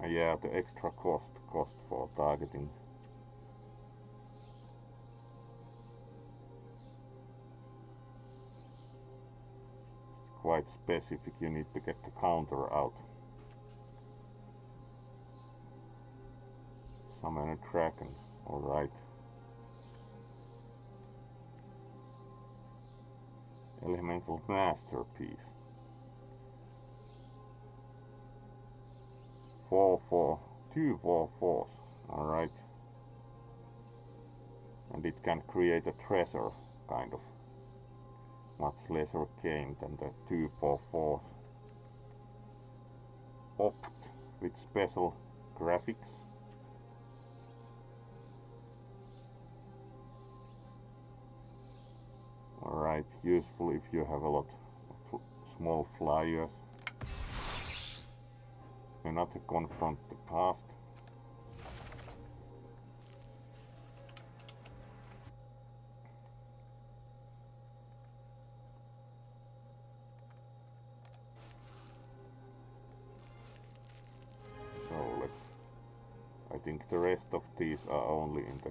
Yeah, the extra cost for targeting. It's quite specific, you need to get the counter out. Summon a dragon, alright. Elemental masterpiece. 4/4, 2/4/4s, alright. And it can create a treasure, kind of. Much lesser game than the 2/4/4s. Opt with special graphics. useful if you have a lot of small flyers. Another confront the past. So let's, I think the rest of these are only in the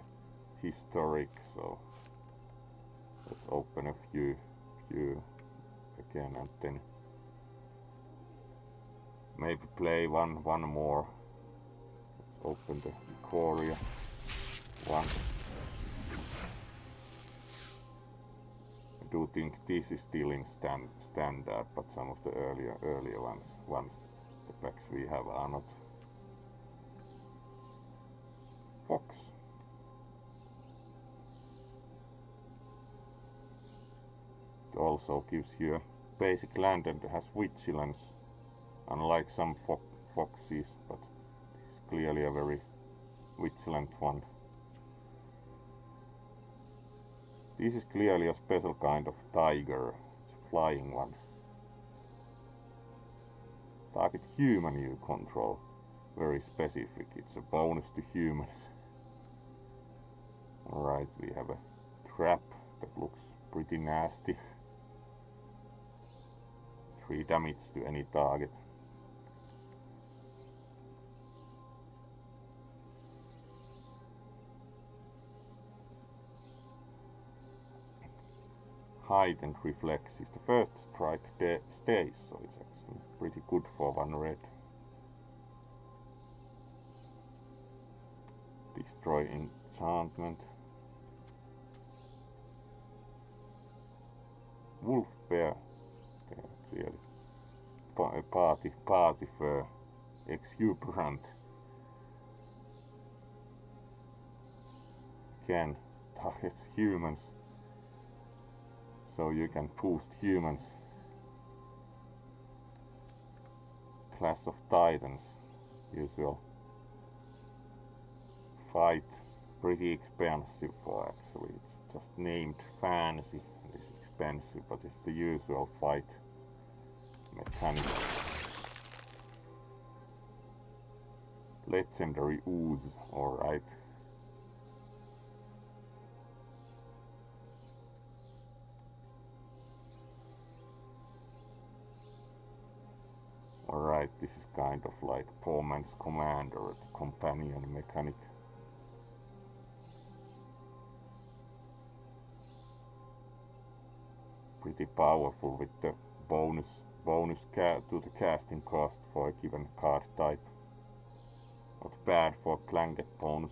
historic, so let's open a few again and then maybe play one more. Let's open the Korea one. I do think this is still in standard, but some of the earlier ones the packs we have are not. Fox. It also gives you a basic land and has vigilance, unlike some foxes, but this is clearly a very vigilant one. This is clearly a special kind of tiger, it's a flying one. Target human you control, very specific, it's a bonus to humans. Alright, we have a trap that looks pretty nasty. 3 damage to any target. Height and reflex is the first strike stays, so it's actually pretty good for 1 red. Destroy enchantment. Wolf bear, clearly party fur, exuberant. Again, targets humans, so you can boost humans. Clash of Titans, usual fight, pretty expensive for actually, it's just named fancy and it's expensive, but it's the usual fight mechanic. Legendary ooze, alright. Alright, this is kind of like poor man's commander, the companion mechanic. Pretty powerful with the bonus to the casting cost for a given card type. Not bad for blanket bonus.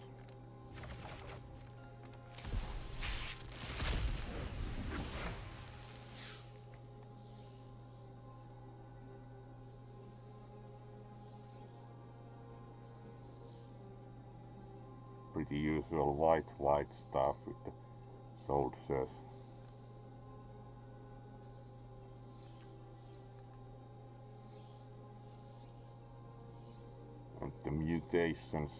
Pretty usual white stuff with the soldiers. And the mutations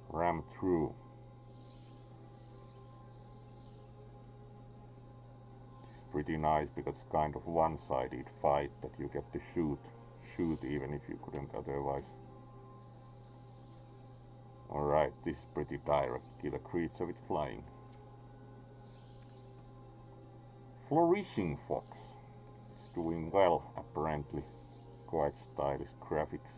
ram through. It's pretty nice because it's kind of one-sided fight that you get to shoot even if you couldn't otherwise. Alright, this is pretty direct. Kill a creature with flying. Flourishing Fox is doing well apparently. Quite stylish graphics.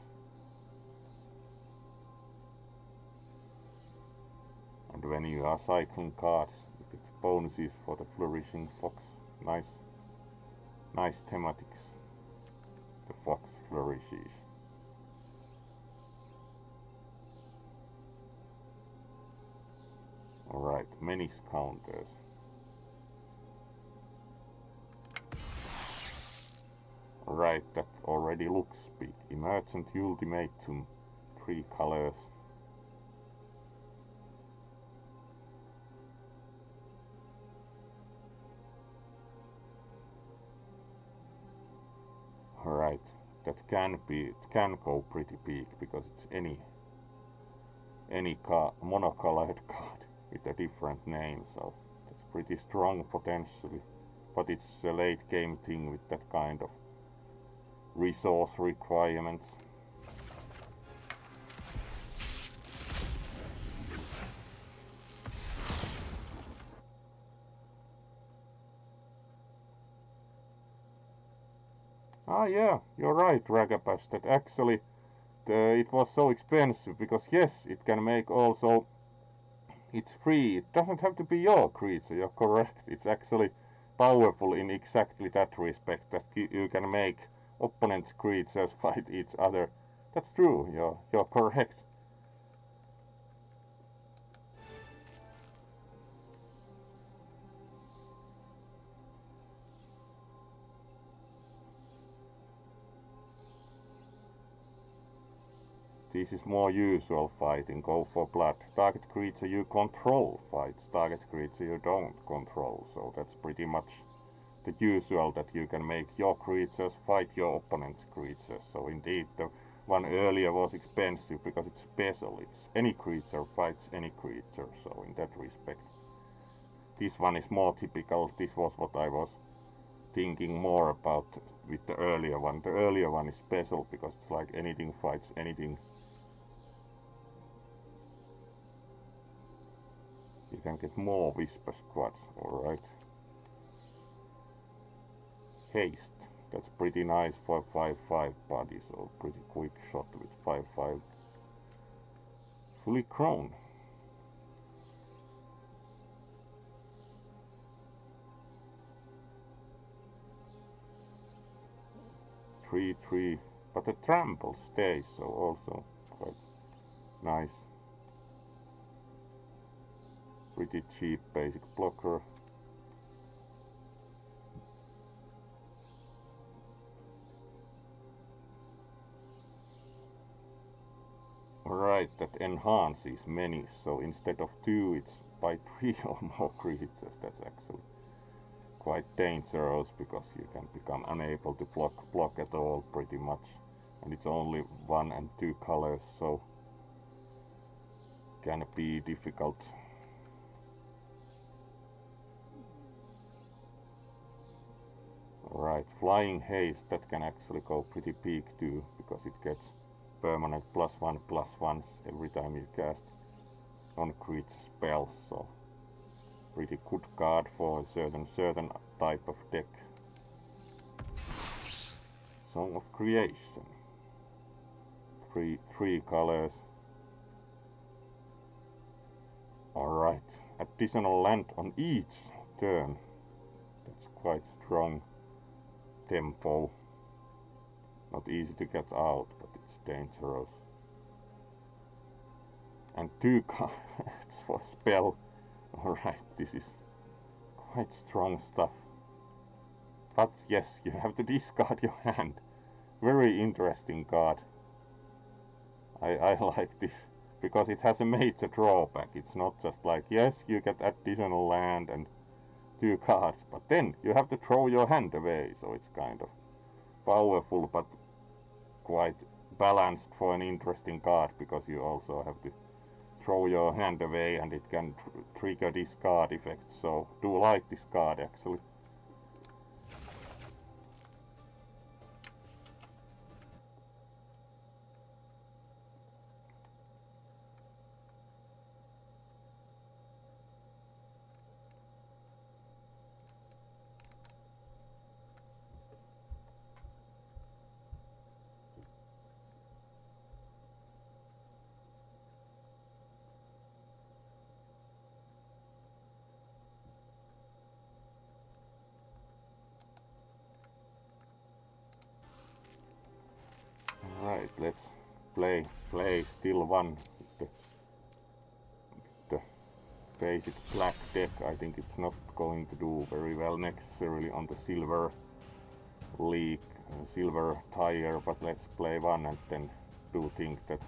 And when you are cycling cards, you get bonuses for the Flourishing Fox. Nice thematics. The fox flourishes. Alright, many counters. Alright, that already looks big. Emergent Ultimatum, 3 colors. Alright, that can go pretty big because it's any monocolored card with a different name, so that's pretty strong potentially, but it's a late game thing with that kind of resource requirements. Ah yeah, you're right, Ragabash, that actually it was so expensive because yes, it can make also, it's free, it doesn't have to be your creature, you're correct, it's actually powerful in exactly that respect, that you can make opponent's creatures fight each other. That's true, you're correct. This is more usual fighting, go for blood. Target creature you control fights target creature you don't control, so that's pretty much the usual, that you can make your creatures fight your opponent's creatures. So indeed the one earlier was expensive because it's special, it's any creature fights any creature, so in that respect this one is more typical. This was what I was thinking more about with the earlier one. The earlier one is special because it's like anything fights anything. You can get more Whisper Squads, alright. Haste, that's pretty nice for 5/5 body, so pretty quick shot with 5/5. Fully grown. Three, but the trample stays, so also quite nice. Pretty cheap basic blocker. Alright, that enhances many, so instead of 2 it's by 3 or more creatures. That's actually quite dangerous because you can become unable to block at all pretty much, and it's only 1 and 2 colors, so can be difficult. Alright, Flying Haste, that can actually go pretty big too, because it gets permanent +1/+1s every time you cast non-creature spells, so pretty good card for a certain type of deck. Song of Creation. Three colors. Alright, additional land on each turn. That's quite strong tempo. Not easy to get out, but it's dangerous. And 2 cards for spell. Alright, this is quite strong stuff. But yes, you have to discard your hand. Very interesting card. I like this, because it has a major drawback. It's not just like, yes, you get additional land and 2 cards, but then you have to throw your hand away, so it's kind of powerful but quite balanced for an interesting card, because you also have to throw your hand away and it can trigger discard effects, so do like this card actually. Alright, let's play still one with the basic black deck. I think it's not going to do very well necessarily on the silver league, silver tier, but let's play one and then do think that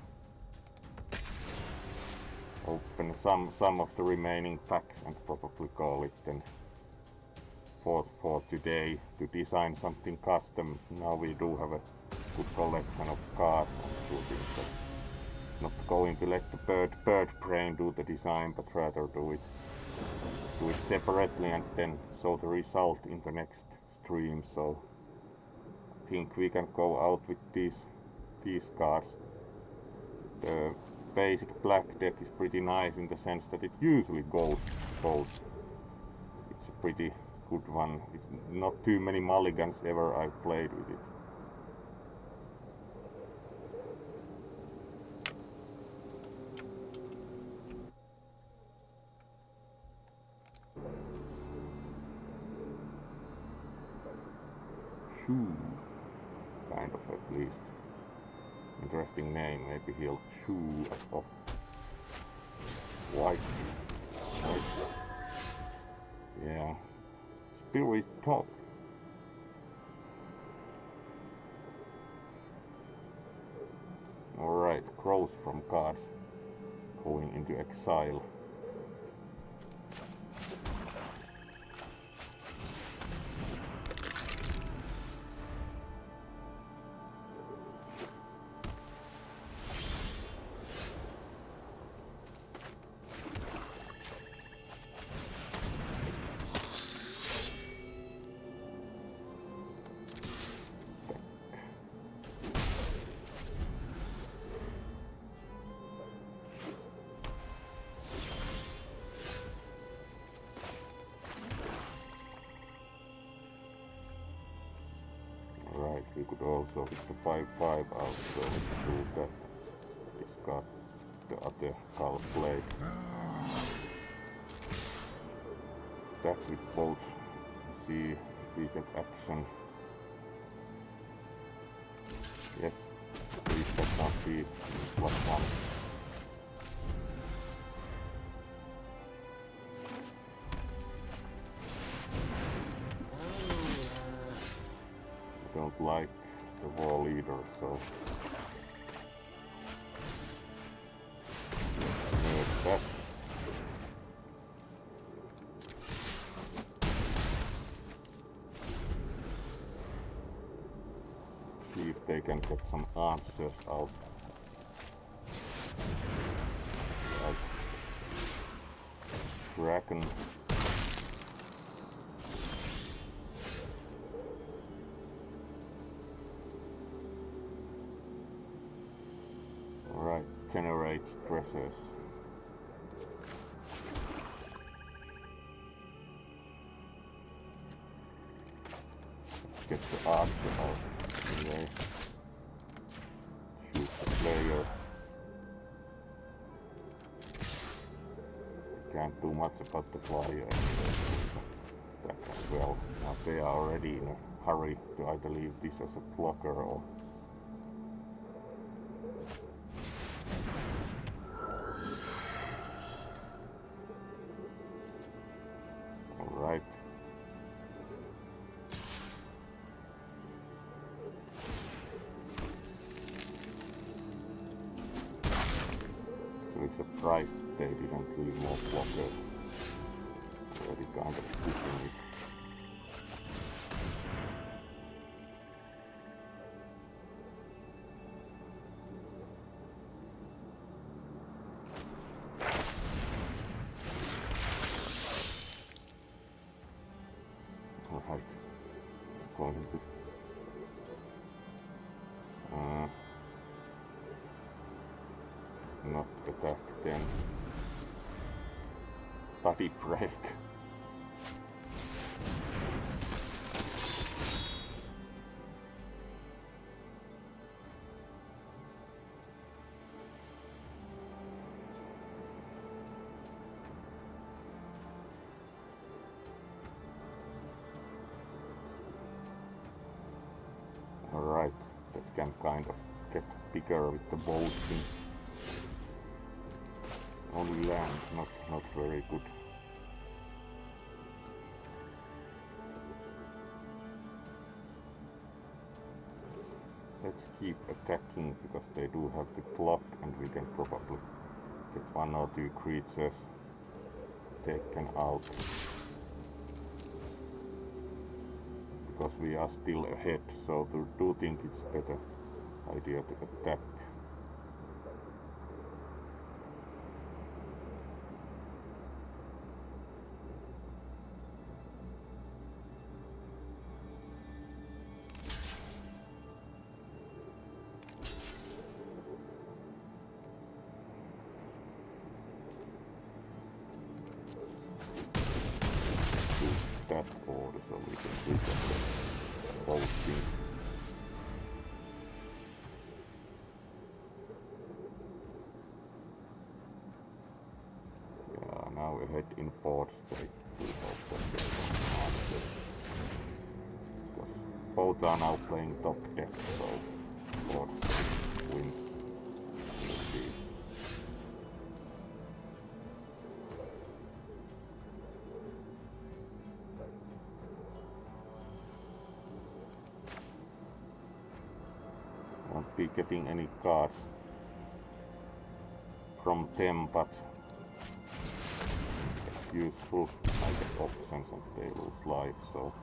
open some of the remaining packs and probably call it then for today to design something custom. Now we do have a good collection of cards and do things that not going to let the bird brain do the design, but rather do it separately and then show the result in the next stream. So I think we can go out with these cards. The basic black deck is pretty nice in the sense that it usually goes. It's a pretty good one. It's not too many mulligans ever I've played with it. Shoo, kind of at least. Interesting name, maybe he'll chew us off. White. Yeah. Spirit top. Alright, crows from cards going into exile. Right, we could also get the 5/5 out, so let's do that. Discard the other skull blade. Attack with both. See if we get action. Yes, please that can't be +1. Don't like the war leader, so nerf that. See if they can get some answers out. Like dragon. Alright, generate stressors. Get the archer out anyway. Shoot the player. Can't do much about the flyer anyway. That as well. Now they are already in a hurry to either leave this as a blocker or alright. So it's surprised they didn't leave more blockers. Already kind of pushing it. Alright, going to not attack then. Study break. Alright, that can kind of get bigger with the boasting. Only land, not very good. Let's keep attacking because they do have the block and we can probably get 1 or 2 creatures taken out. Because we are still ahead, so I do think it's better idea to attack. so we can reset the whole thing. Yeah, now ahead in board state. We hope that they don't answer. Because both are now playing top deck, so board state wins. Let's see. Won't be getting any cards from them, but it's useful. I get options and they lose life, so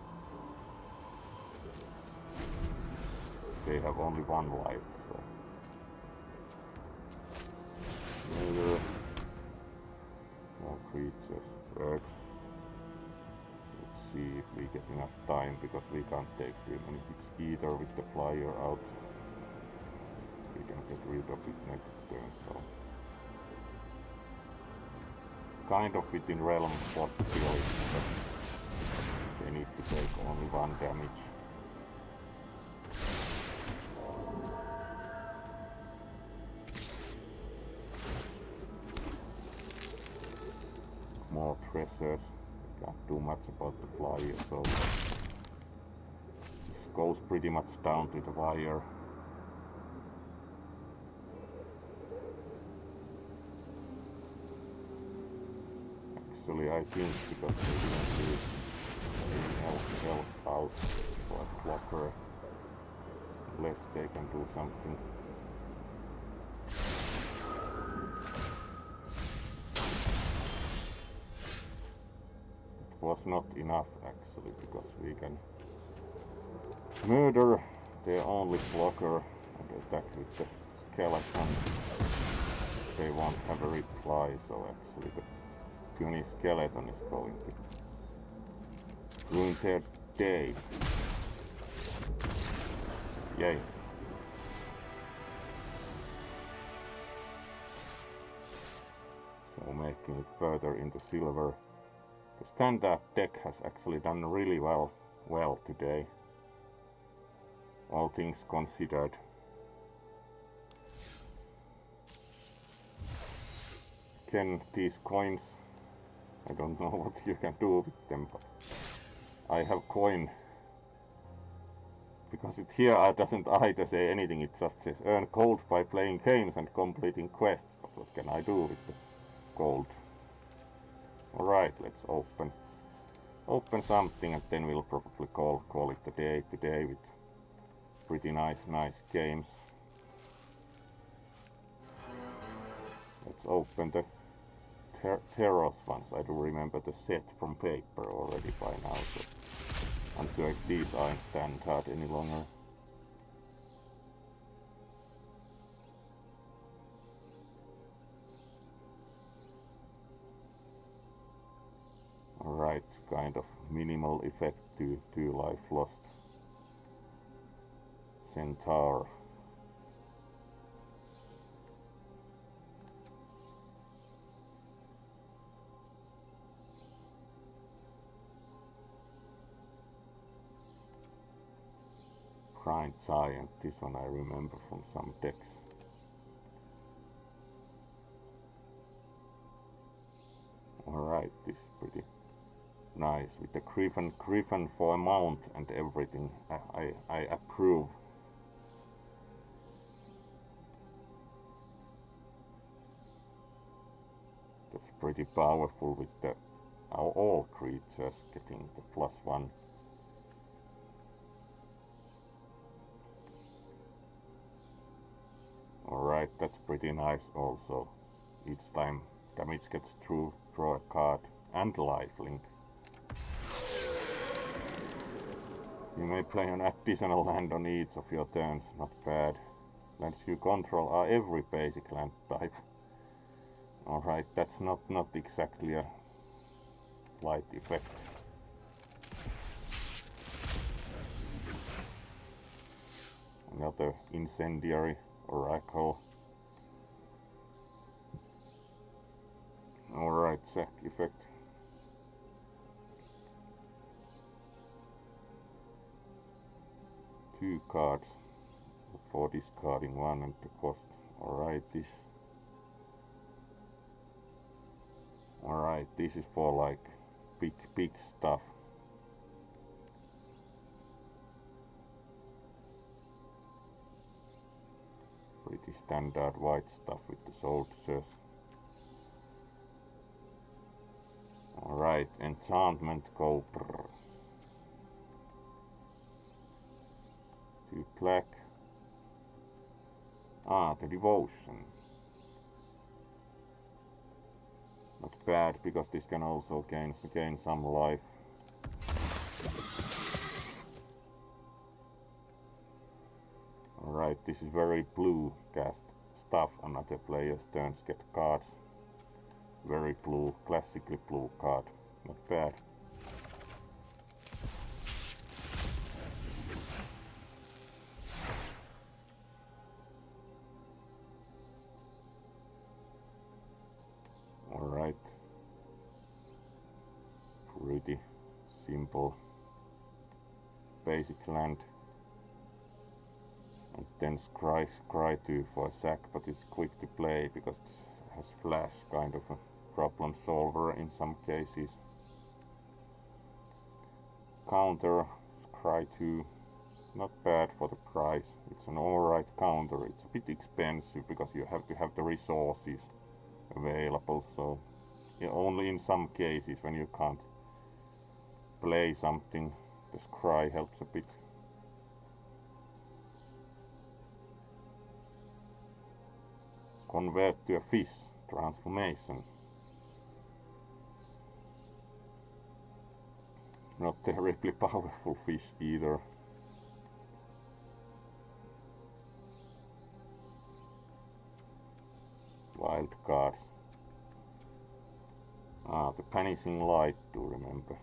they have only one life, so more creatures works. Let's see if we get enough time, because we can't take too many hits either with the flyer out. We can get rid of it next turn, so kind of within realm of possibility, but they need to take only 1 damage. More treasures. Can't do much about the flyer, so this goes pretty much down to the wire. Actually, I think because they didn't use anything else out for a blocker, unless they can do something. It was not enough actually, because we can murder their only blocker and attack with the skeleton. They won't have a reply, so actually the puny skeleton is going to ruin their day. Yay. So making it further into silver. The standard deck has actually done really well today, all things considered. Again, these coins, I don't know what you can do with them, but I have coin. Because it here doesn't either say anything, it just says earn gold by playing games and completing quests. But what can I do with the gold? Alright, let's open something, and then we'll probably call it a day today with pretty nice games. Let's open the Theros ones. I do remember the set from paper already by now, so I'm sure if these aren't standard any longer. Alright, kind of minimal effect to 2 life lost. Centaur. Grind Giant, this one I remember from some decks. Alright, this is pretty nice with the Gryphon for a mount and everything. I approve. That's pretty powerful with the all creatures getting the +1. Alright, that's pretty nice also. Each time damage gets through, draw a card and lifelink. You may play an additional land on each of your turns, not bad. Lands you control are every basic land type. Alright, that's not exactly a light effect. Another incendiary oracle. Alright, sack effect. 2 cards for discarding 1 and the cost. Alright, this is for like big stuff. Pretty standard white stuff with the soldiers. Alright, enchantment cobra. 2 black. The devotion. Not bad, because this can also gain some life. Alright, this is very blue cast stuff. On other players' turns get cards. Very blue, classically blue card. Not bad. Alright. Pretty simple. Basic land. And then Scry 2 for a sack, but it's quick to play because it has flash, kind of a problem solver in some cases. Counter, Scry 2, not bad for the price. It's an alright counter. It's a bit expensive because you have to have the resources available, so yeah, only in some cases when you can't play something, the Scry helps a bit. Convert to a fish, transformation. Not terribly powerful fish either. Wild cards. The Vanishing Light, to remember.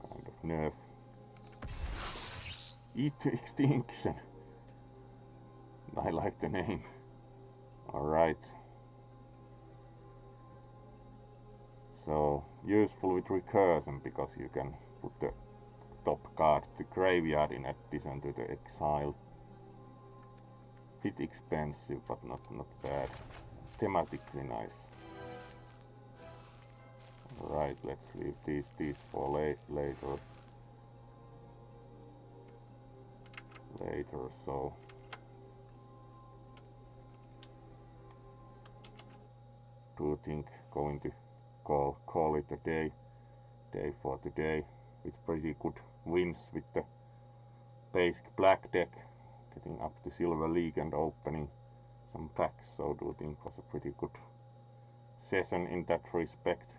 Kind of nerf. Eat to Extinction. I like the name. Alright. So, useful with recursion because you can put the top card to graveyard in addition to the exile. Bit expensive, but not bad. Thematically nice. Alright, let's leave these for later. So do think going to call it a day for today, with pretty good wins with the basic black deck, getting up to Silver League and opening some packs, so do think was a pretty good session in that respect.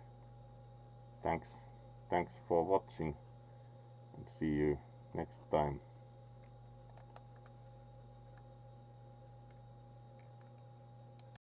Thanks for watching and see you next time.